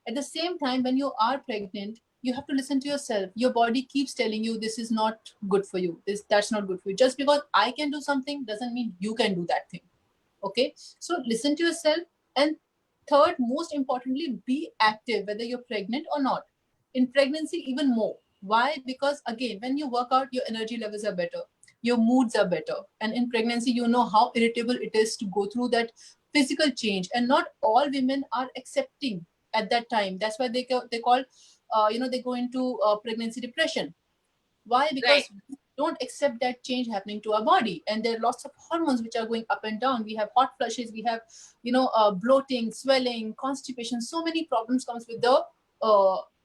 At the same time, when you are pregnant, you have to listen to yourself. Your body keeps telling you this is not good for you, that's not good for you. Just because I can do something doesn't mean you can do that thing. Okay, so listen to yourself. And third, most importantly, be active, whether you're pregnant or not. In pregnancy, even more. Why? Because again, when you work out, your energy levels are better, your moods are better. And in pregnancy, you know how irritable it is to go through that physical change, and not all women are accepting at that time. That's why they call, they go into pregnancy depression. Why? Because we don't accept that change happening to our body, and there are lots of hormones which are going up and down. We have hot flushes, we have bloating, swelling, constipation. So many problems comes with the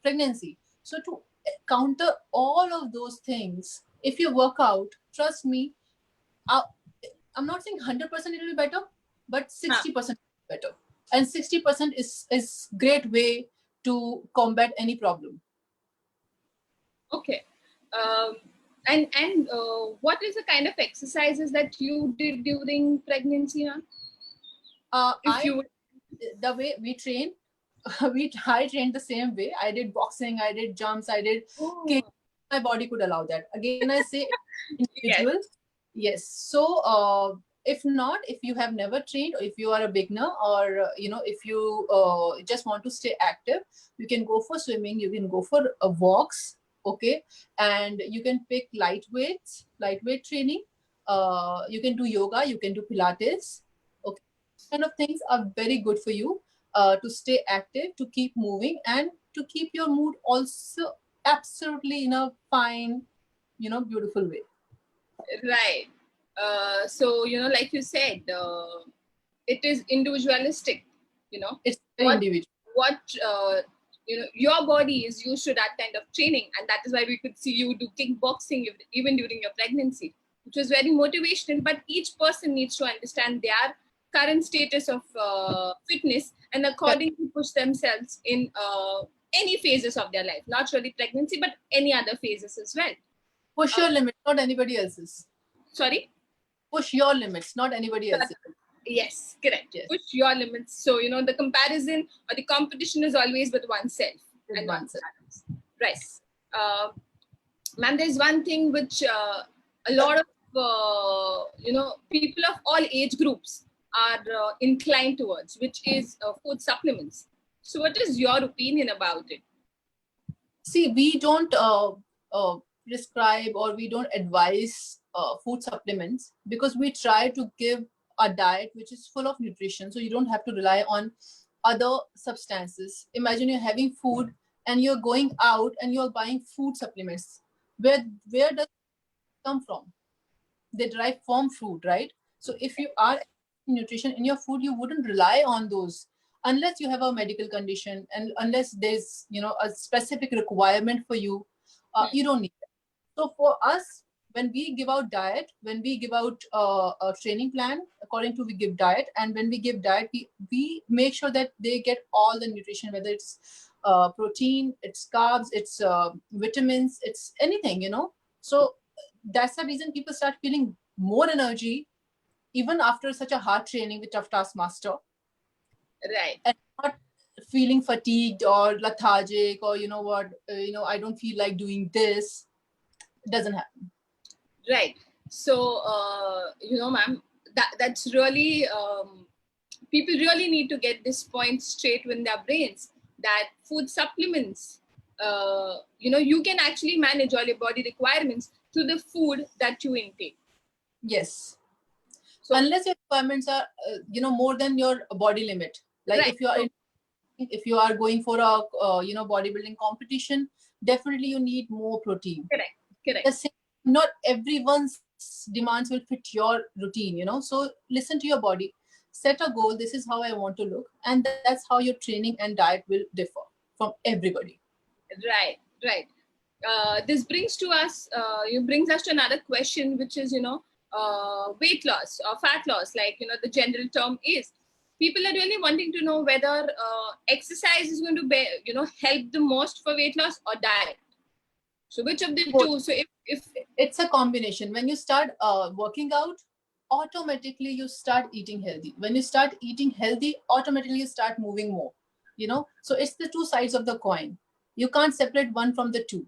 pregnancy. So to counter all of those things, if you work out, trust me, I'm not saying 100% it will be better, but 60% better, and 60% is great way to combat any problem. Okay. And what is the kind of exercises that you did during pregnancy, ma'am? The way we train, I trained the same way. I did boxing, I did jumps, I did kick. My body could allow that. Again, I say individual. Yes. So if not, if you have never trained, or if you are a beginner, or if you just want to stay active, you can go for swimming, you can go for walks. Okay, and you can pick lightweight training. You can do yoga, you can do Pilates. Okay, kind of things are very good for you to stay active, to keep moving, and to keep your mood also absolutely in a fine, beautiful way. Right. So like you said, it is individualistic. It's very individual. What your body is used to that kind of training, and that is why we could see you do kickboxing even during your pregnancy, which was very motivational. But each person needs to understand their current status of fitness and accordingly push themselves in any phases of their life, not really pregnancy, but any other phases as well. Push your limits, not anybody else's. Sorry? Push your limits, not anybody else's. Yes, correct. Yes. Push your limits. So, the comparison or the competition is always with oneself. With oneself. Right. Ma'am, there's one thing which a lot of, people of all age groups are inclined towards, which is food supplements. So what is your opinion about it? See, we don't prescribe, or we don't advise food supplements, because we try to give a diet which is full of nutrition, so you don't have to rely on other substances. Imagine you're having food and you're going out and you're buying food supplements. Where does it come from? They derive from food, right? So if you are nutrition in your food, you wouldn't rely on those unless you have a medical condition, and unless there's a specific requirement for you. You don't need that. So for us, when we give out diet, when we give out a training plan, according to we give diet, and when we give diet, we make sure that they get all the nutrition, whether it's protein, it's carbs, it's vitamins, it's anything, So that's the reason people start feeling more energy even after such a hard training with Tough Taskmaster. Right. And not feeling fatigued or lethargic, or I don't feel like doing this. It doesn't happen. Right. So, ma'am, that's really, people really need to get this point straight in their brains, that food supplements, you can actually manage all your body requirements through the food that you intake. Yes. So unless your requirements are, more than your body limit, like right. If you are going for a, bodybuilding competition, definitely you need more protein. Correct. Not everyone's demands will fit your routine, So listen to your body, set a goal. This is how I want to look. And that's how your training and diet will differ from everybody. Right. This brings us to another question, which is, weight loss or fat loss, like, the general term is. People are really wanting to know whether exercise is going to help the most for weight loss, or diet. So which of the two? So if it's a combination. When you start working out, automatically you start eating healthy. When you start eating healthy, automatically you start moving more. So it's the two sides of the coin. You can't separate one from the two.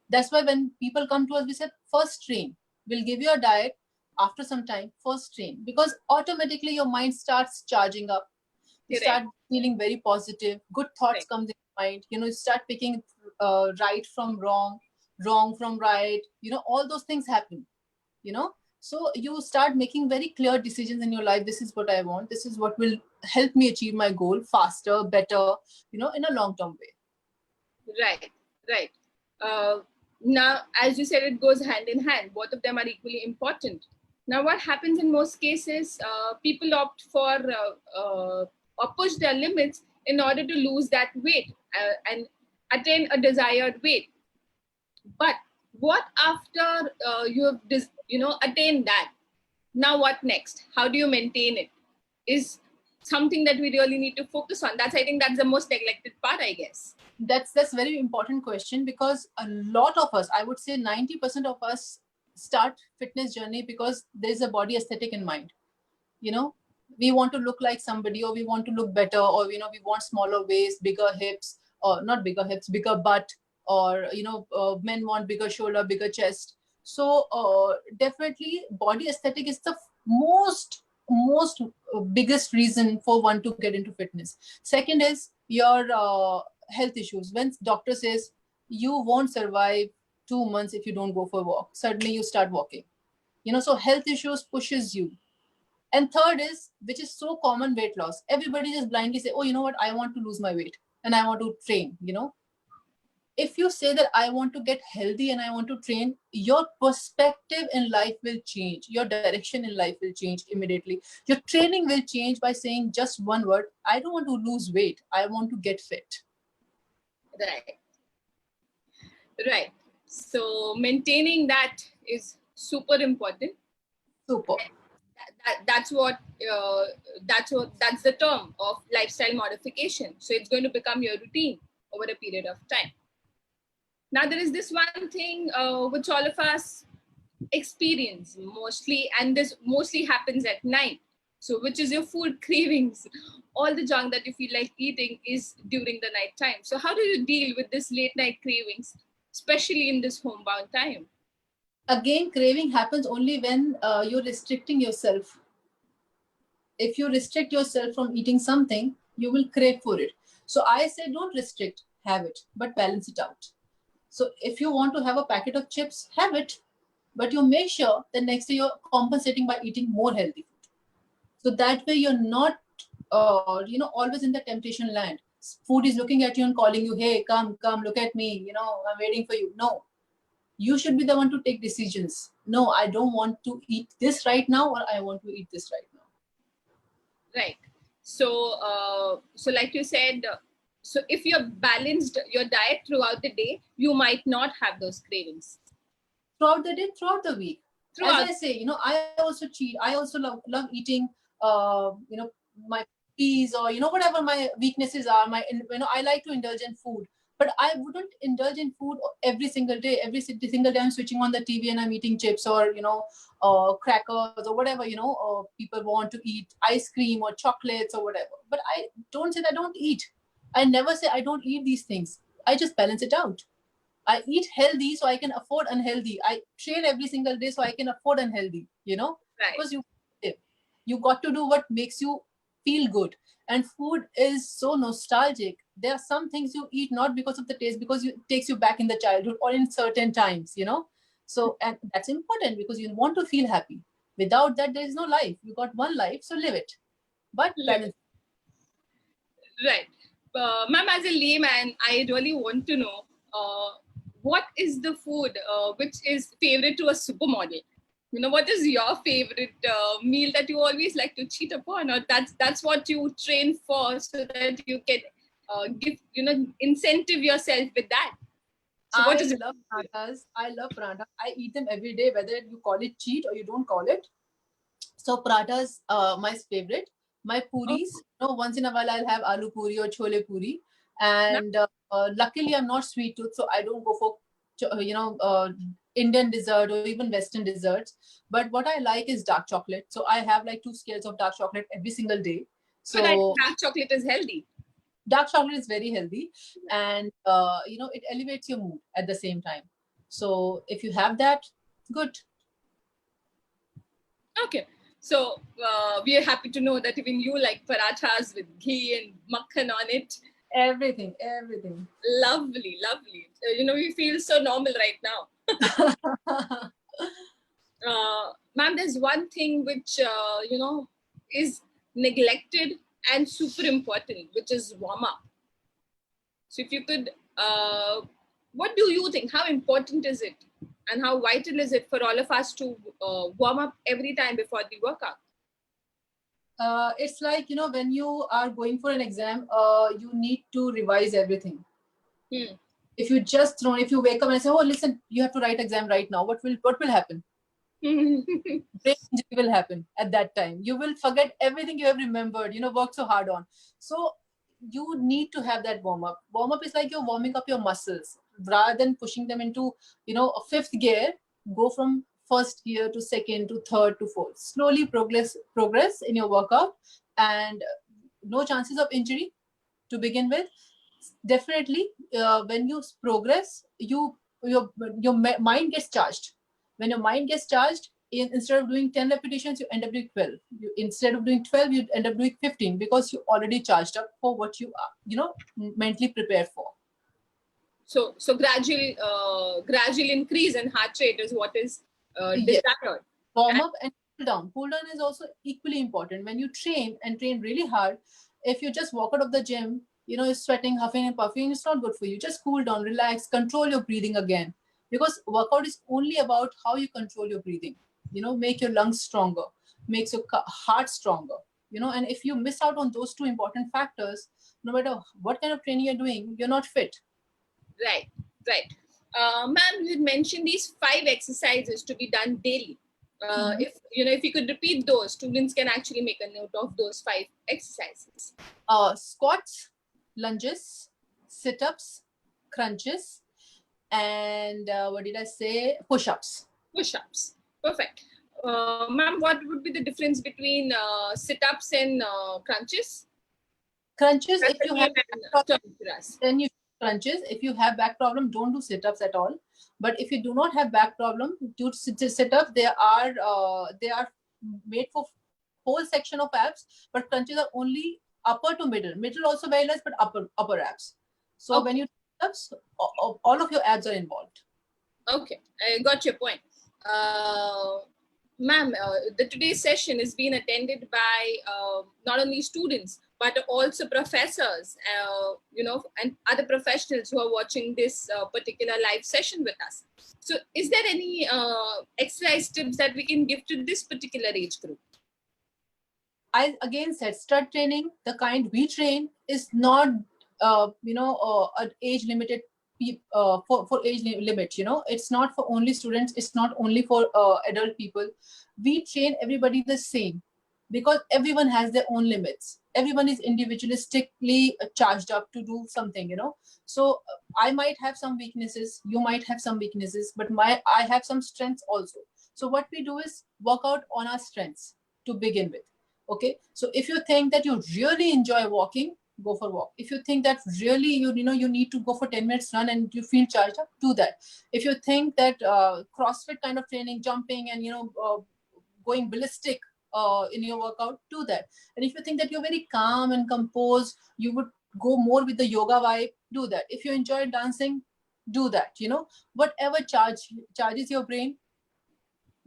That's why when people come to us, we said first train. We'll give you a diet. After some time, first train, because automatically your mind starts charging up. You start feeling very positive. Good thoughts come in your mind. You start picking right from wrong, wrong from right. All those things happen. So you start making very clear decisions in your life. This is what I want. This is what will help me achieve my goal faster, better, in a long-term way. Right, right. Now, as you said, it goes hand in hand. Both of them are equally important. Now, what happens in most cases, people opt for or push their limits in order to lose that weight and attain a desired weight. But what after you have attained that? Now, what next? How do you maintain it? Is something that we really need to focus on. I think that's the most neglected part, I guess. That's very important question, because a lot of us, I would say 90% of us, start fitness journey because there's a body aesthetic in mind. We want to look like somebody, or we want to look better, or we want smaller waist, bigger hips, or not bigger hips, bigger butt, or men want bigger shoulder, bigger chest. So definitely body aesthetic is the most biggest reason for one to get into fitness. Second is your health issues. When doctor says you won't survive 2 months if you don't go for a walk, suddenly you start walking. So health issues pushes you. And third is, which is so common, weight loss. Everybody just blindly say, oh, you know what, I want to lose my weight and I want to train. If you say that I want to get healthy and I want to train, your perspective in life will change. Your direction in life will change immediately. Your training will change by saying just one word: I don't want to lose weight, I want to get fit. Right. So maintaining that is super important. Super. That's the term of lifestyle modification. So it's going to become your routine over a period of time. Now, there is this one thing which all of us experience mostly, and this mostly happens at night. So which is your food cravings. All the junk that you feel like eating is during the night time. So how do you deal with this late night cravings, especially in this homebound time? Again, craving happens only when you're restricting yourself. If you restrict yourself from eating something, you will crave for it. So I say, don't restrict, have it, but balance it out. So if you want to have a packet of chips, have it, but you make sure that next day you're compensating by eating more healthy food. So that way you're not, always in the temptation land. Food is looking at you and calling you, hey, come, look at me, I'm waiting for you. No, you should be the one to take decisions. No, I don't want to eat this right now, or I want to eat this right now. Right. So, like you said, so if you're balanced your diet throughout the day, you might not have those cravings. Throughout the day, throughout the week. As I say, I also cheat. I also love eating, my peas, or, whatever my weaknesses are. I like to indulge in food, but I wouldn't indulge in food every single day. Every single day I'm switching on the TV and I'm eating chips, or, crackers, or whatever, people want to eat, ice cream or chocolates or whatever. But I don't say that I don't eat. I never say I don't eat these things. I just balance it out. I eat healthy so I can afford unhealthy. I train every single day so I can afford unhealthy, Right. Because you got to do what makes you feel good. And food is so nostalgic. There are some things you eat not because of the taste, because it takes you back in the childhood or in certain times, So, and that's important because you want to feel happy. Without that, there is no life. You got one life, so live it. But balance. Right. Ma'am, as a layman, I really want to know what is the food which is favorite to a supermodel? What is your favorite meal that you always like to cheat upon, or that's what you train for, so that you can give incentive yourself with that? So what is it? Love parathas. I love parathas. I eat them every day, whether you call it cheat or you don't call it. So parathas, my favorite. My puris, once in a while I'll have aloo puri or chole puri. And luckily I'm not sweet tooth, so I don't go for Indian dessert or even Western desserts. But what I like is dark chocolate. So I have like 2 scales of dark chocolate every single day. So but I think dark chocolate is healthy. Dark chocolate is very healthy, and it elevates your mood at the same time. So if you have that, good. Okay. So we are happy to know that even you like parathas with ghee and makhan on it. Everything. Lovely. We feel so normal right now. Ma'am, there's one thing which, is neglected and super important, which is warm up. So if you could, what do you think? How important is it? And how vital is it for all of us to warm up every time before the workout? It's like, when you are going for an exam, you need to revise everything. If you wake up and say, oh, listen, you have to write exam right now, what will happen? Brain injury will happen at that time. You will forget everything you have remembered, worked so hard on. So you need to have that warm up. Warm up is like you're warming up your muscles rather than pushing them into, a fifth gear. Go from first gear to second to third to fourth. Slowly progress in your workout, and no chances of injury to begin with. Definitely, when you progress, your mind gets charged. When your mind gets charged, instead of doing 10 repetitions, you end up doing 12. Instead of doing 12, you end up doing 15 because you already charged up for what you are, mentally prepared for. So gradual increase in heart rate is what is desired. Warm up and cool down. Cool down is also equally important. When you train really hard, if you just walk out of the gym, you're sweating, huffing and puffing, it's not good for you. Just cool down, relax, control your breathing again. Because workout is only about how you control your breathing. Make your lungs stronger, makes your heart stronger. And if you miss out on those two important factors, no matter what kind of training you're doing, you're not fit. Right. Ma'am, you mentioned these 5 exercises to be done daily. If you could repeat those, students can actually make a note of those 5 exercises. Squats, lunges, sit-ups, crunches, and what did I say? Push-ups. Push-ups. Perfect. Ma'am, what would be the difference between sit-ups and crunches? Crunches, if you have then you crunches. If you have back problem, don't do sit-ups at all. But if you do not have back problem, do sit-ups. They are made for whole section of abs, but crunches are only upper to middle. Middle also very less, but upper abs. So when you do sit-ups, all of your abs are involved. Okay, I got your point. Ma'am, today's session is being attended by not only students, but also professors, and other professionals who are watching this particular live session with us. So is there any exercise tips that we can give to this particular age group? I again said, stud training, the kind we train, is not, an age limited for age limit. It's not for only students. It's not only for adult people. We train everybody the same because everyone has their own limits. Everyone is individualistically charged up to do something. So I might have some weaknesses. You might have some weaknesses, but I have some strengths also. So what we do is work out on our strengths to begin with. Okay, so if you think that you really enjoy walking, go for a walk. If you think that really you need to go for 10 minutes run and you feel charged up, do that. If you think that CrossFit kind of training, jumping and going ballistic in your workout, do that. And if you think that you're very calm and composed, you would go more with the yoga vibe, do that. If you enjoy dancing, do that. Whatever charges your brain,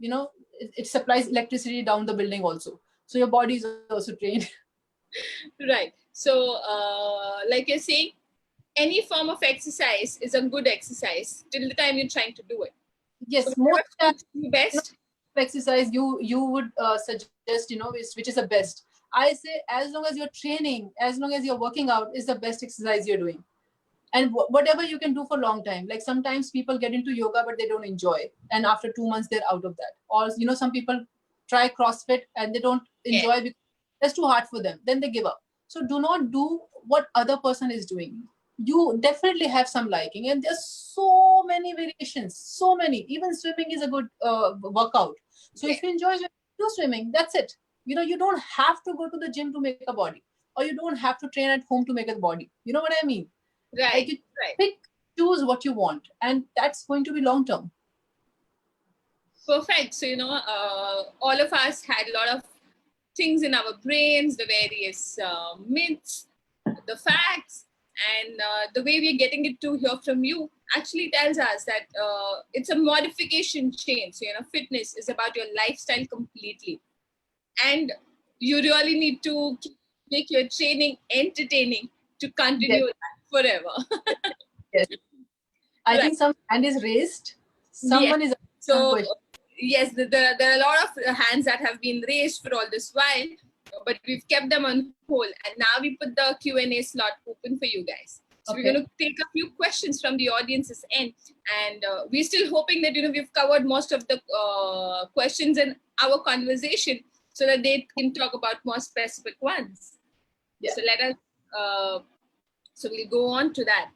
it supplies electricity down the building also. So your body is also trained. Right. So like you're saying, any form of exercise is a good exercise till the time you're trying to do it. Yes, so most best exercise you would suggest, which is the best. I say, as long as you're training, as long as you're working out, is the best exercise you're doing. And whatever you can do for a long time. Like sometimes people get into yoga, but they don't enjoy. And after 2 months, they're out of that. Or, some people try CrossFit and they don't enjoy because it's too hard for them. Then they give up. So do not do what other person is doing. You definitely have some liking. And there's so many variations, so many. Even swimming is a good workout. So if you enjoy do swimming, that's it. You don't have to go to the gym to make a body. Or you don't have to train at home to make a body. You know what I mean? Right. Like choose what you want, and that's going to be long term. Perfect. So all of us had a lot of things in our brains, the various myths, the facts, and the way we're getting it to hear from you actually tells us that it's a modification change. So, fitness is about your lifestyle completely. And you really need to make your training entertaining to continue that forever. Yes. I Right. think some hand is raised. Yes. Someone is asking some So, question. yes, there are a lot of hands that have been raised for all this while, but we've kept them on hold. And now we put the Q&A slot open for you guys. So we're going to take a few questions from the audience's end. And we're still hoping that, we've covered most of the questions in our conversation so that they can talk about more specific ones. Yeah. So let us, so we'll go on to that.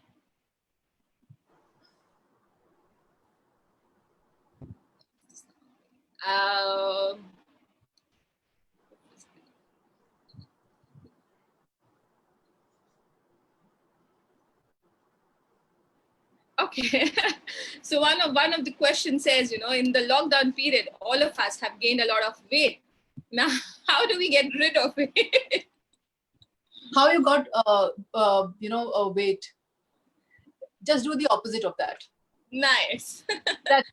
Okay, so one of the questions says, in the lockdown period, all of us have gained a lot of weight. Now, how do we get rid of it? How you got weight? Just do the opposite of that. Nice. That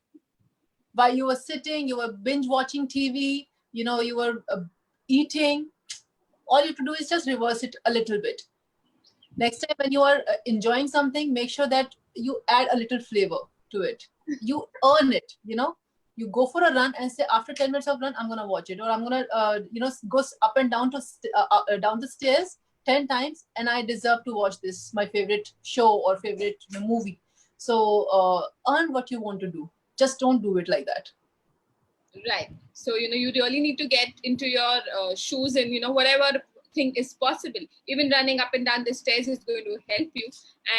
while you were sitting, you were binge watching TV, you were eating. All you have to do is just reverse it a little bit. Next time when you are enjoying something, make sure that you add a little flavor to it. You earn it, You go for a run and say, after 10 minutes of run, I'm going to watch it. Or I'm going to, go up and down down the stairs 10 times. And I deserve to watch this, my favorite show or favorite movie. So earn what you want to do. Just don't do it like that. Right. So, you really need to get into your shoes and, whatever thing is possible. Even running up and down the stairs is going to help you.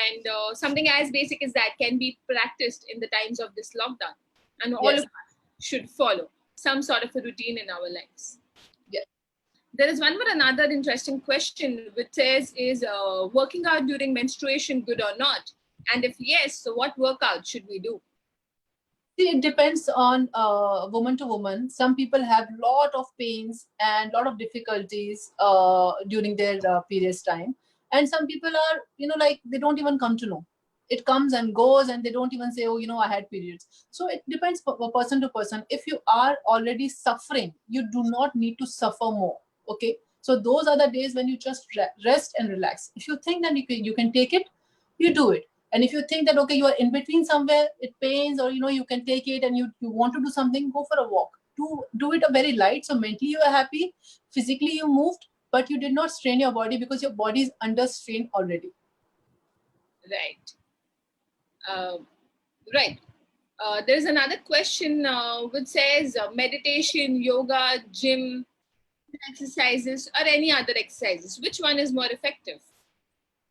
And something as basic as that can be practiced in the times of this lockdown. And all of us should follow some sort of a routine in our lives. Yeah. There is another interesting question which says, is working out during menstruation good or not? And if yes, so what workout should we do? See, it depends on woman to woman. Some people have lot of pains and lot of difficulties during their periods time. And some people are, they don't even come to know. It comes and goes and they don't even say, oh, I had periods. So it depends person to person. If you are already suffering, you do not need to suffer more. Okay. So those are the days when you just rest and relax. If you think that you can take it, you do it. And if you think that, okay, you are in between somewhere, it pains, or, you can take it and you want to do something, go for a walk. Do it a very light. So mentally you are happy, physically you moved, but you did not strain your body because your body is under strain already. Right. Right. There's another question which says meditation, yoga, gym exercises, or any other exercises. Which one is more effective?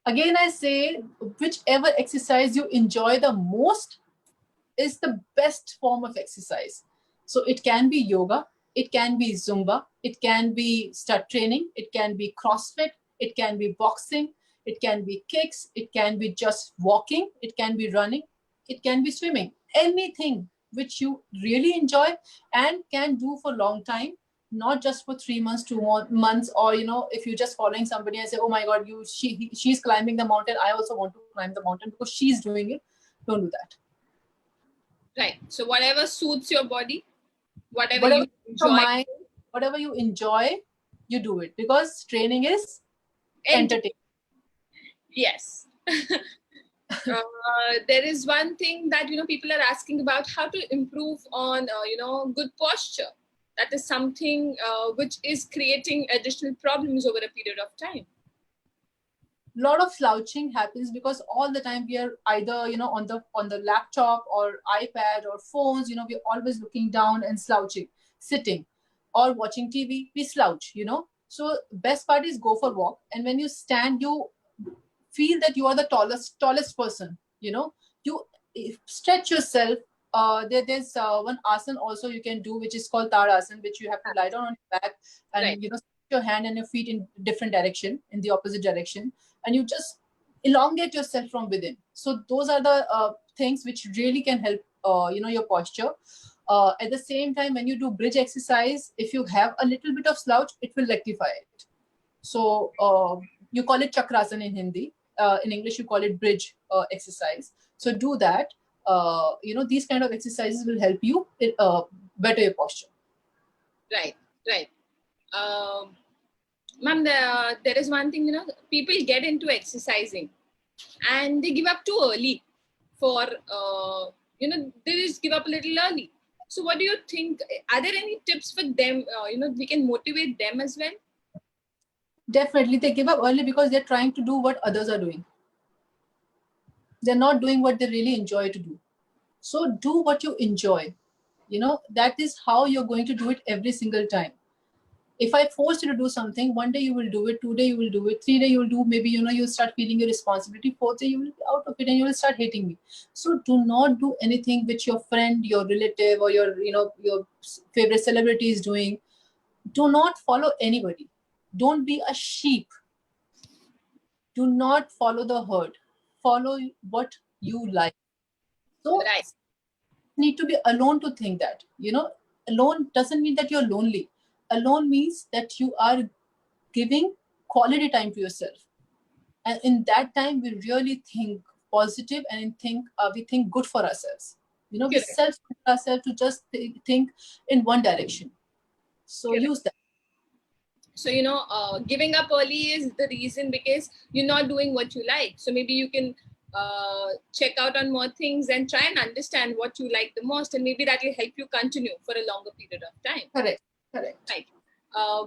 Again, I say whichever exercise you enjoy the most is the best form of exercise. So it can be yoga, it can be Zumba, it can be strength training, it can be CrossFit, it can be boxing, it can be kicks, it can be just walking, it can be running, it can be swimming. Anything which you really enjoy and can do for a long time, not just for 3 months, 2 more months, or if you're just following somebody and say, oh my God, she's climbing the mountain, I also want to climb the mountain because she's doing it. Don't do that. Right. So whatever suits your body, whatever you enjoy, whatever you enjoy, you do it, because training is entertaining. Yes. There is one thing that people are asking about, how to improve on good posture. That is something which is creating additional problems over a period of time. A lot of slouching happens because all the time we are either on the laptop or iPad or phones. We're always looking down and slouching, sitting or watching TV. We slouch. So best part is go for walk, and when you stand, you feel that you are the tallest person. You stretch yourself. There's one asana also you can do, which is called Tadasana, which you have to lie down on your back and right. Your hand and your feet in different direction, in the opposite direction, and you just elongate yourself from within. So those are the things which really can help your posture. At the same time, when you do bridge exercise, if you have a little bit of slouch, it will rectify it. So you call it chakrasana in Hindi. In English, you call it bridge exercise. So do that. These kind of exercises will help you better your posture. Right, right. Ma'am, there is one thing, people get into exercising and they give up too early for, they just give up a little early. So what do you think? Are there any tips for them? We can motivate them as well? Definitely, they give up early because they're trying to do what others are doing. They're not doing what they really enjoy to do. So do what you enjoy. That is how you're going to do it every single time. If I force you to do something, one day you will do it, 2 day you will do it, 3 day you will do, maybe you'll start feeling your responsibility, 4th day you will be out of it and you will start hating me. So do not do anything which your friend, your relative, or your favorite celebrity is doing. Do not follow anybody. Don't be a sheep. Do not follow the herd. Follow what you like. So Right. need to be alone to think that. Alone doesn't mean that you're lonely. Alone means that you are giving quality time to yourself, and in that time we really think positive and we think good for ourselves. We Correct. self ourselves to just think in one direction. So Correct. use that. So, giving up early is the reason because you're not doing what you like. So maybe you can check out on more things and try and understand what you like the most. And maybe that will help you continue for a longer period of time. Correct. Right.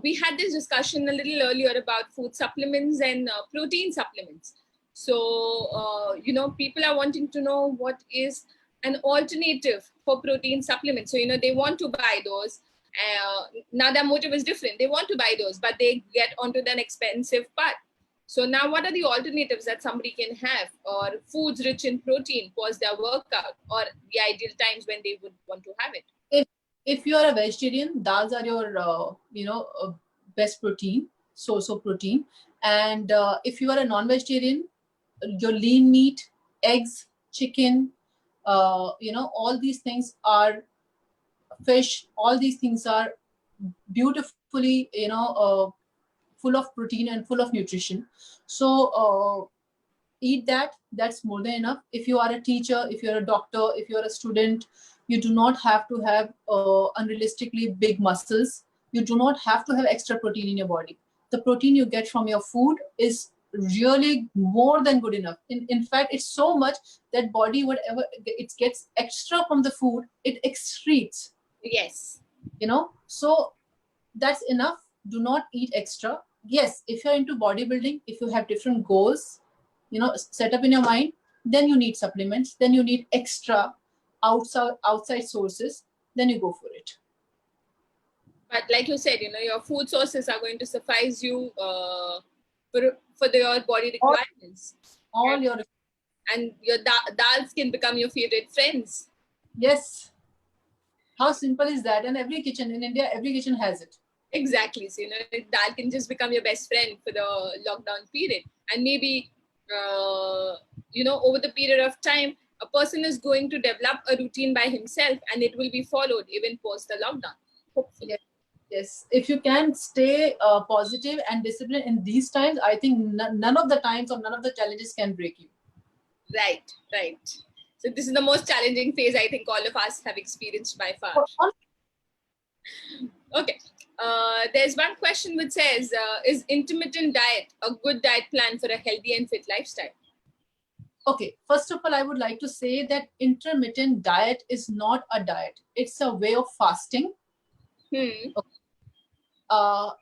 We had this discussion a little earlier about food supplements and protein supplements. So, people are wanting to know what is an alternative for protein supplements. So, they want to buy those. Now their motive is different. They want to buy those, but they get onto an expensive part. So now what are the alternatives that somebody can have, or foods rich in protein post their workout, or the ideal times when they would want to have it? If you are a vegetarian, dals are your best protein, source of protein. And if you are a non-vegetarian, your lean meat, eggs, chicken, all these things are fish. All these things are beautifully, full of protein and full of nutrition. So eat that. That's more than enough. If you are a teacher, if you're a doctor, if you're a student, you do not have to have unrealistically big muscles. You do not have to have extra protein in your body. The protein you get from your food is really more than good enough. In fact, it's so much that body, whatever it gets extra from the food, it excretes. Yes. So that's enough. Do not eat extra. Yes, if you're into bodybuilding, if you have different goals, set up in your mind, then you need supplements, then you need extra outside sources, then you go for it. But like you said, your food sources are going to suffice you for your body requirements. And your dals can become your favorite friends. Yes. How simple is that? And every kitchen in India, every kitchen has it. Exactly. So, dal can just become your best friend for the lockdown period. And maybe, over the period of time, a person is going to develop a routine by himself and it will be followed even post the lockdown. Hopefully. Yes. If you can stay positive and disciplined in these times, I think none of the times or none of the challenges can break you. Right. So this is the most challenging phase I think all of us have experienced by far. Okay. There's one question which says, is intermittent diet a good diet plan for a healthy and fit lifestyle? Okay. First of all, I would like to say that intermittent diet is not a diet. It's a way of fasting. Okay.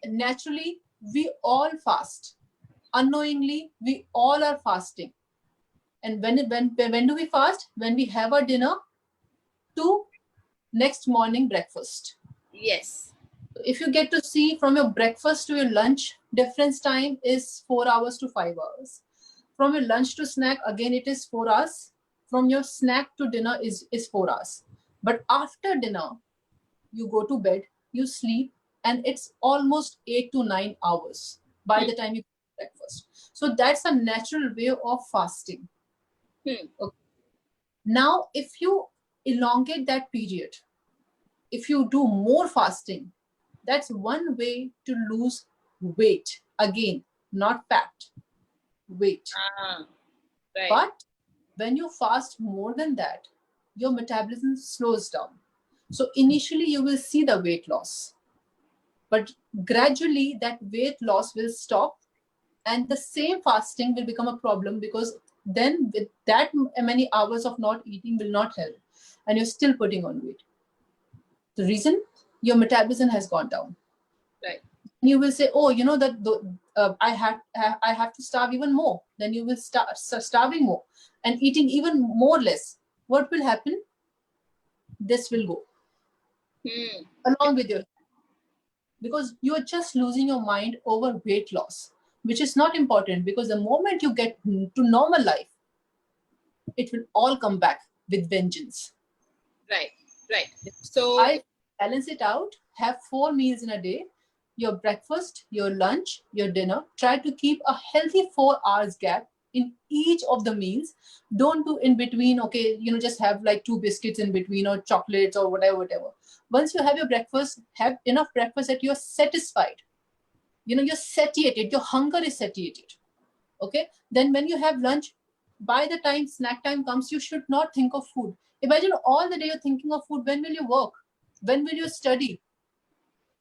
Naturally, we all fast. Unknowingly, we all are fasting. And when do we fast? When we have our dinner to next morning breakfast. Yes. If you get to see from your breakfast to your lunch, difference time is 4 hours to 5 hours. From your lunch to snack, again, it is 4 hours. From your snack to dinner is 4 hours. But after dinner, you go to bed, you sleep, and it's almost 8 to 9 hours by the time you eat breakfast. So that's a natural way of fasting. Okay. Now, if you elongate that period, if you do more fasting, that's one way to lose weight. Again, not fat, weight. Right. But When you fast more than that, your metabolism slows down. So initially you will see the weight loss, but gradually that weight loss will stop, and the same fasting will become a problem, because then with that many hours of not eating will not help, and you're still putting on weight. The reason, your metabolism has gone down. Right. You will say, oh, I have to starve even more. Then you will start starving more and eating even more less. What will happen? This will go along with your, because you are just losing your mind over weight loss, which is not important, because the moment you get to normal life, it will all come back with vengeance. Right, right. So I balance it out, have 4 meals in a day, your breakfast, your lunch, your dinner. Try to keep a healthy 4 hours gap in each of the meals. Don't do in between, okay, just have like 2 biscuits in between, or chocolates, or whatever. Once you have your breakfast, have enough breakfast that you're satisfied. You're satiated, your hunger is satiated. Okay. Then when you have lunch, by the time snack time comes, you should not think of food. Imagine all the day you're thinking of food. When will you work? When will you study?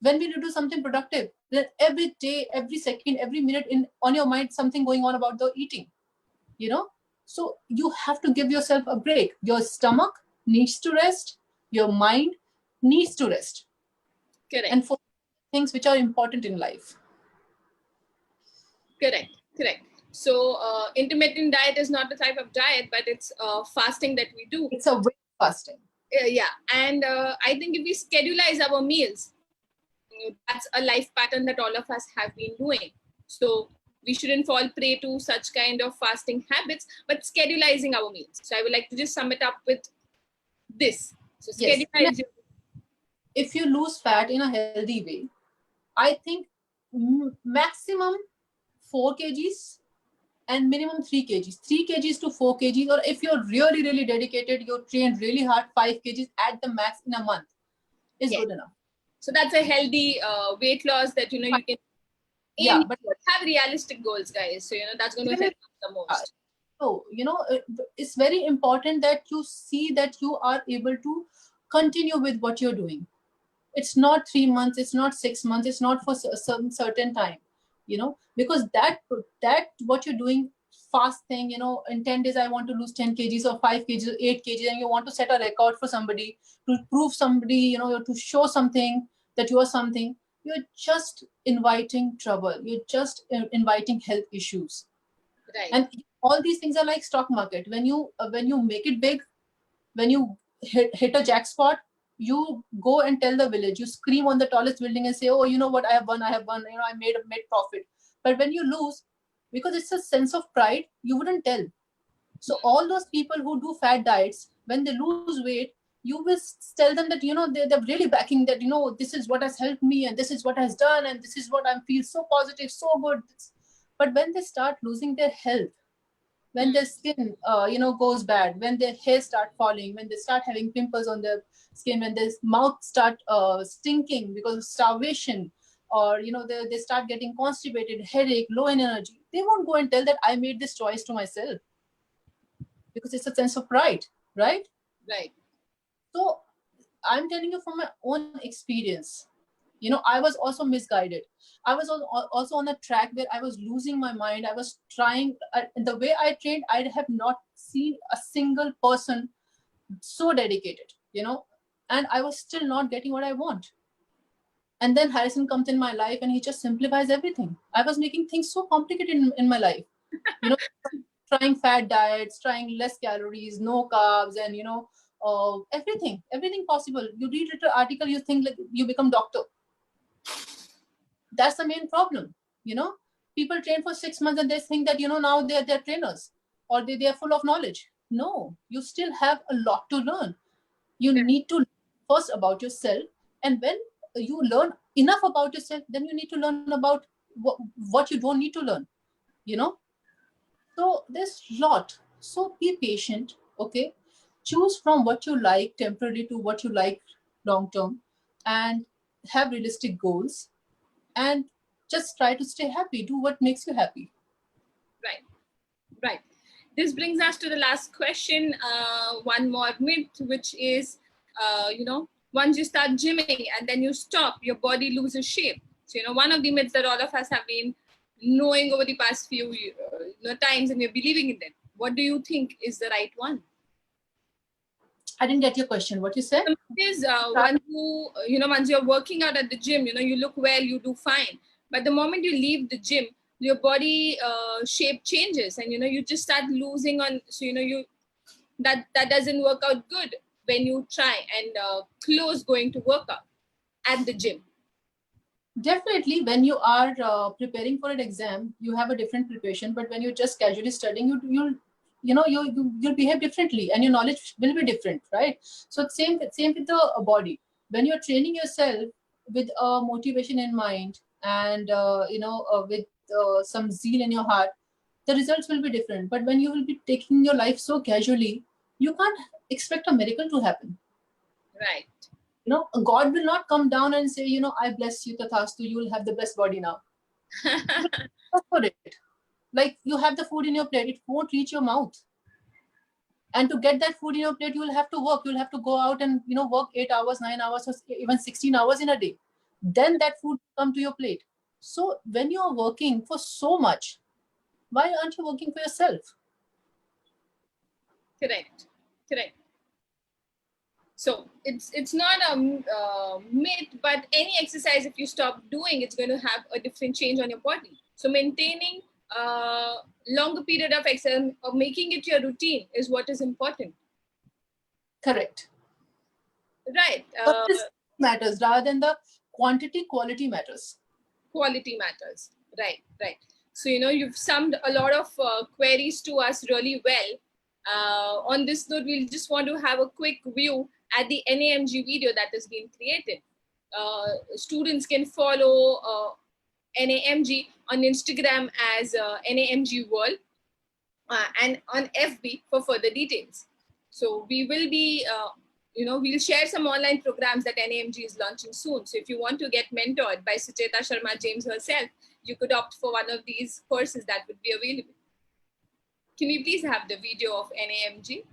When will you do something productive? Then every day, every second, every minute on your mind, something going on about the eating. So you have to give yourself a break. Your stomach needs to rest. Your mind needs to rest. correct. And for things which are important in life. Correct. So intermittent diet is not the type of diet, but it's fasting that we do. It's a weight fasting. Yeah, and I think if we scheduleize our meals, that's a life pattern that all of us have been doing. So we shouldn't fall prey to such kind of fasting habits, but scheduleizing our meals. So I would like to just sum it up with this. So Yes. scheduleize your If you lose fat in a healthy way, I think maximum 4 kgs and minimum 3 kgs. 3 kgs to 4 kgs, or if you're really, really dedicated, you're trained really hard, 5 kgs at the max in a month is good enough. So that's a healthy weight loss that you can aim. Yeah, but have realistic goals, guys. So that's going to help the most. So it's very important that you see that you are able to continue with what you're doing. It's not 3 months, it's not 6 months, it's not for some certain time, because that what you're doing fast thing, in 10 days I want to lose 10 kgs or 5 kgs or 8 kgs, and you want to set a record for somebody, to prove somebody, to show something that you are something. You're just inviting trouble, you're just inviting health issues. Right. And all these things are like stock market. When you make it big, when you hit a jackpot, you go and tell the village, you scream on the tallest building and say, oh, you know what, I have won, I made profit. But when you lose, because it's a sense of pride, you wouldn't tell. So all those people who do fat diets, when they lose weight, you will tell them that they're really backing that, this is what has helped me, and this is what has done, and this is what I feel so positive, so good. But when they start losing their health, when their skin goes bad, when their hair start falling, when they start having pimples on their skin, when their mouth start stinking because of starvation, or they start getting constipated, headache, low in energy, they won't go and tell that I made this choice to myself, because it's a sense of pride, right? So I'm telling you from my own experience. I was also misguided. I was also on a track where I was losing my mind. I was trying, the way I trained, I have not seen a single person so dedicated, and I was still not getting what I want. And then Harrison comes in my life and he just simplifies everything. I was making things so complicated in my life, trying fat diets, trying less calories, no carbs, and everything possible. You read an article, you think like you become doctor. That's the main problem. People train for 6 months and they think that now they're trainers, or they are full of knowledge. No, you still have a lot to learn. You need to learn first about yourself, and when you learn enough about yourself, then you need to learn about what you don't need to learn. So there's lot. So be patient. Okay, choose from what you like temporarily to what you like long term, and have realistic goals, and just try to stay happy. Do what makes you happy. Right. this brings us to the last question. One more myth, which is, once you start gymming and then you stop, your body loses shape. So, one of the myths that all of us have been knowing over the past few times, and we're believing in them. What do you think is the right one? I didn't get your question. What you said? Is once you're working out at the gym, you look well, you do fine. But the moment you leave the gym, your body shape changes, and you just start losing on. So that doesn't work out good when you try and close going to work out at the gym. Definitely, when you are preparing for an exam, you have a different preparation. But when you're just casually studying, you'll behave differently, and your knowledge will be different, right? So same with the body. When you're training yourself with a motivation in mind and with some zeal in your heart, the results will be different. But when you will be taking your life so casually, you can't expect a miracle to happen. Right. God will not come down and say, I bless you, Tathastu, you will have the best body now. For it. Like you have the food in your plate, it won't reach your mouth. And to get that food in your plate, you will have to work. You'll have to go out and, work 8 hours, 9 hours, or even 16 hours in a day. Then that food will come to your plate. So when you are working for so much, why aren't you working for yourself? Correct. So it's not a myth, but any exercise, if you stop doing, it's going to have a different change on your body. So maintaining longer period of exercise or making it your routine is what is important. Correct. Right. But this matters rather than the quantity, quality matters. Quality matters. Right. So, you've summed a lot of queries to us really well. On this note, we'll just want to have a quick view at the NAMG video that has been created. Students can follow NAMG on Instagram as NAMG World and on FB for further details. So we will be, we'll share some online programs that NAMG is launching soon. So if you want to get mentored by Sucheta Sharma James herself, you could opt for one of these courses that would be available. Can we please have the video of NAMG?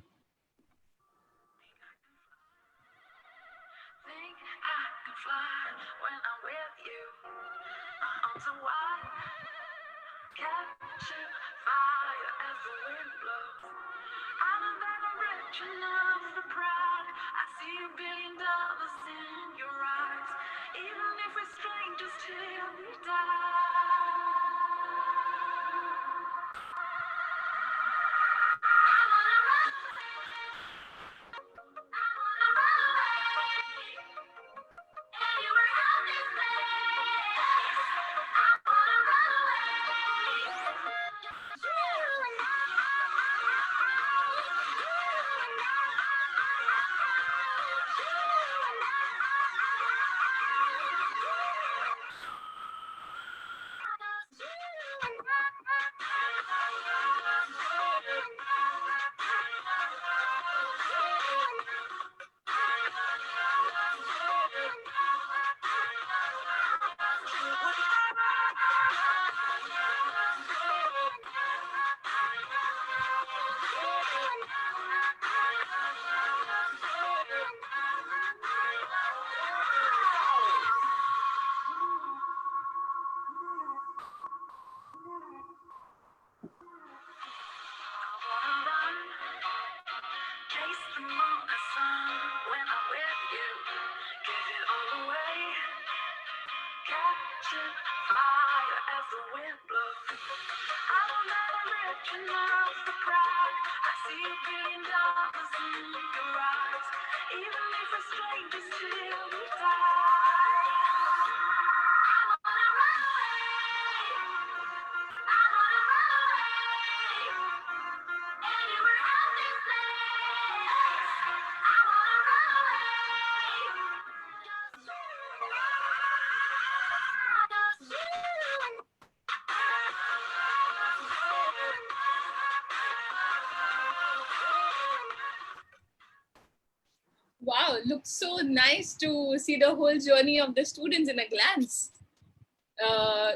Wow, looks so nice to see the whole journey of the students in a glance.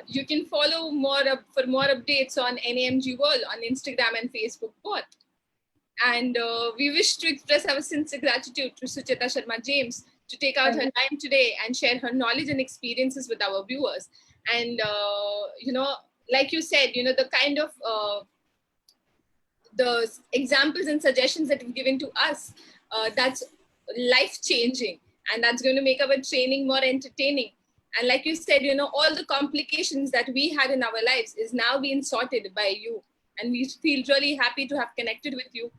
You can follow for more updates on NAMG World on Instagram and Facebook both. And we wish to express our sincere gratitude to Sucheta Sharma James to take out her time today and share her knowledge and experiences with our viewers. And, like you said, the kind of the examples and suggestions that you've given to us, that's life-changing, and that's going to make our training more entertaining. And like you said, all the complications that we had in our lives is now being sorted by you. And we feel really happy to have connected with you.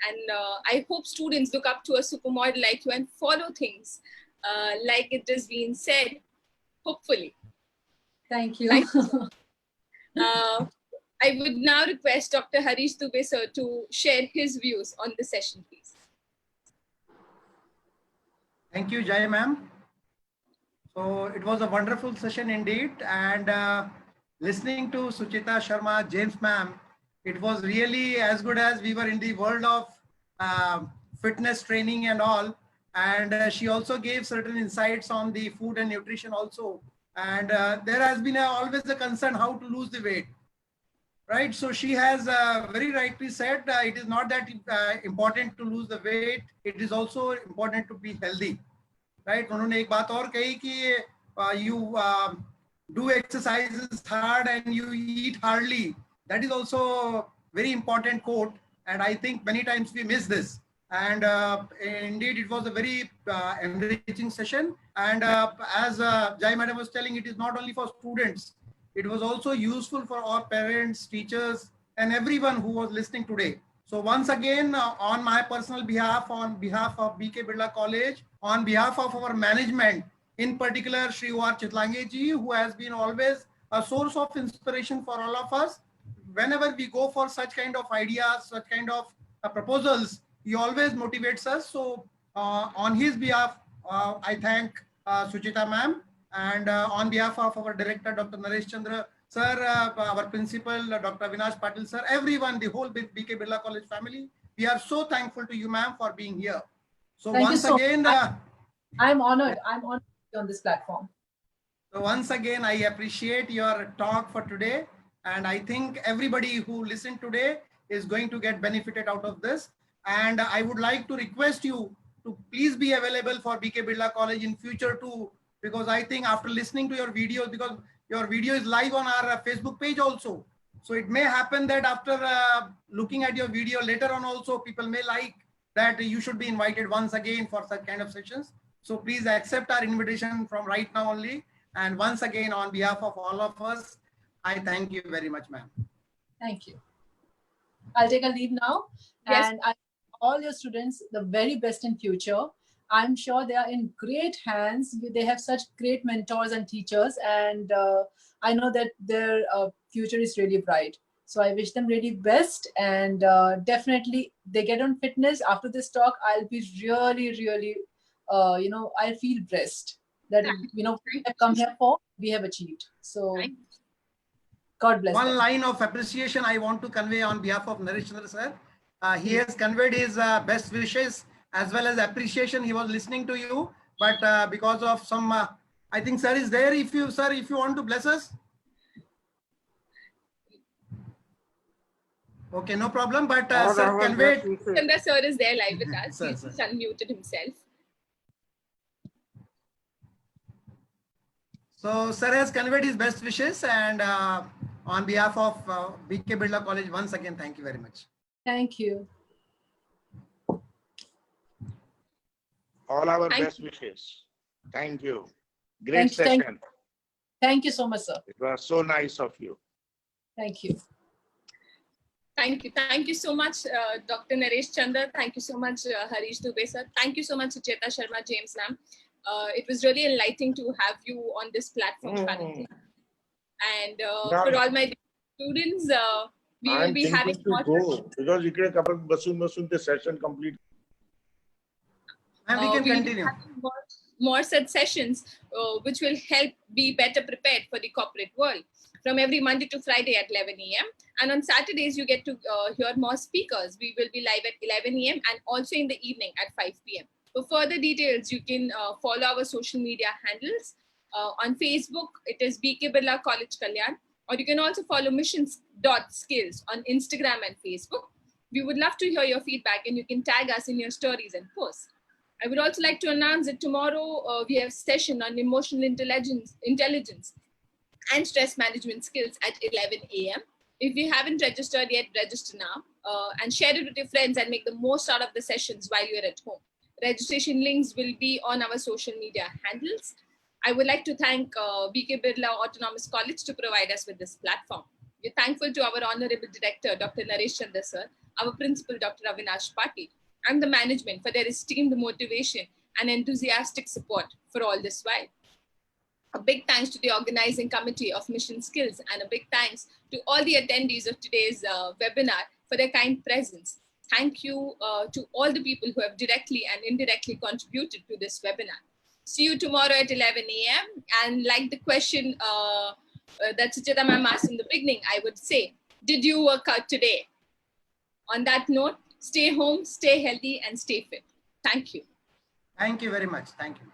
And I hope students look up to a supermodel like you and follow things like it is being said, hopefully. Thank you. Thank you. I would now request Dr. Harish Dubey sir to share his views on the session, please. Thank you, Jai ma'am. So it was a wonderful session indeed. And listening to Sucheta Sharma James ma'am, it was really as good as we were in the world of fitness training and all. And she also gave certain insights on the food and nutrition also. And there has been always a concern how to lose the weight. Right, so she has very rightly said it is not that important to lose the weight, it is also important to be healthy. Right, उन्होंने एक बात और कही कि you do exercises hard and you eat hardly. That is also very important quote, and I think many times we miss this. And indeed, it was a very enriching session. And as Jai madam was telling, it is not only for students. It was also useful for our parents, teachers, and everyone who was listening today. So once again, on my personal behalf, on behalf of BK Birla College, on behalf of our management, in particular, Shri O.R. Chitlange ji, who has been always a source of inspiration for all of us. Whenever we go for such kind of ideas, such kind of proposals, he always motivates us. So on his behalf, I thank Sucheta ma'am. And on behalf of our director, Dr. Naresh Chandra sir, our principal, Dr. Avinash Patil sir, everyone, the whole BK Birla College family, we are so thankful to you, ma'am, for being here. So Thank once you so again, I'm honored. I'm honored to be on this platform. So once again, I appreciate your talk for today. And I think everybody who listened today is going to get benefited out of this. And I would like to request you to please be available for BK Birla College in future too, because I think after listening to your videos, because your video is live on our Facebook page also. So it may happen that after looking at your video later on also, people may like that you should be invited once again for such kind of sessions. So please accept our invitation from right now only. And once again, on behalf of all of us, I thank you very much, ma'am. Thank you. I'll take a leave now. Yes. And I all your students the very best in future. I'm sure they are in great hands. They have such great mentors and teachers. And I know that their future is really bright. So I wish them really best. And definitely they get on fitness. After this talk, I'll be really, really, I feel blessed that, we have come here for, we have achieved. So God bless One them. line of appreciation I want to convey on behalf of Naresh Chandra sir. He has conveyed his best wishes as well as appreciation. He was listening to you, but because of some, I think sir is there. If you want to bless us. Okay, no problem. But sir conveyed. Chandra sir is there live with us. Sir, He's just unmuted himself. So sir has conveyed his best wishes, and on behalf of BK Birla College, once again, thank you very much. Thank you. All our best wishes. Thank you. Great session. Thank you so much, sir. It was so nice of you. Thank you. Thank you. Thank you so much, Dr. Naresh Chandra. Thank you so much, Harish Dubey sir. Thank you so much, Sucheta Sharma James ma'am. It was really enlightening to have you on this platform currently. And for all my students, we will be having more because you can couple the session complete. And we can continue. More such sessions, which will help be better prepared for the corporate world, from every Monday to Friday at 11 a.m. And on Saturdays, you get to hear more speakers. We will be live at 11 a.m. and also in the evening at 5 p.m. For further details, you can follow our social media handles On Facebook, it is BK Birla College Kalyan. Or you can also follow missions.skills on Instagram and Facebook. We would love to hear your feedback, and you can tag us in your stories and posts. I would also like to announce that tomorrow we have a session on emotional intelligence and stress management skills at 11 a.m. If you haven't registered yet, register now and share it with your friends and make the most out of the sessions while you're at home. Registration links will be on our social media handles. I would like to thank BK Birla Autonomous College to provide us with this platform. We're thankful to our Honorable Director, Dr. Naresh Chandra Sir, our Principal, Dr. Avinash Patil, and the management for their esteemed motivation and enthusiastic support for all this while. A big thanks to the organizing committee of Mission Skills, and a big thanks to all the attendees of today's webinar for their kind presence. Thank you to all the people who have directly and indirectly contributed to this webinar. See you tomorrow at 11 a.m. And like the question that Sucheta ma'am asked in the beginning, I would say, did you work out today? On that note, stay home, stay healthy, and stay fit. Thank you. Thank you very much. Thank you.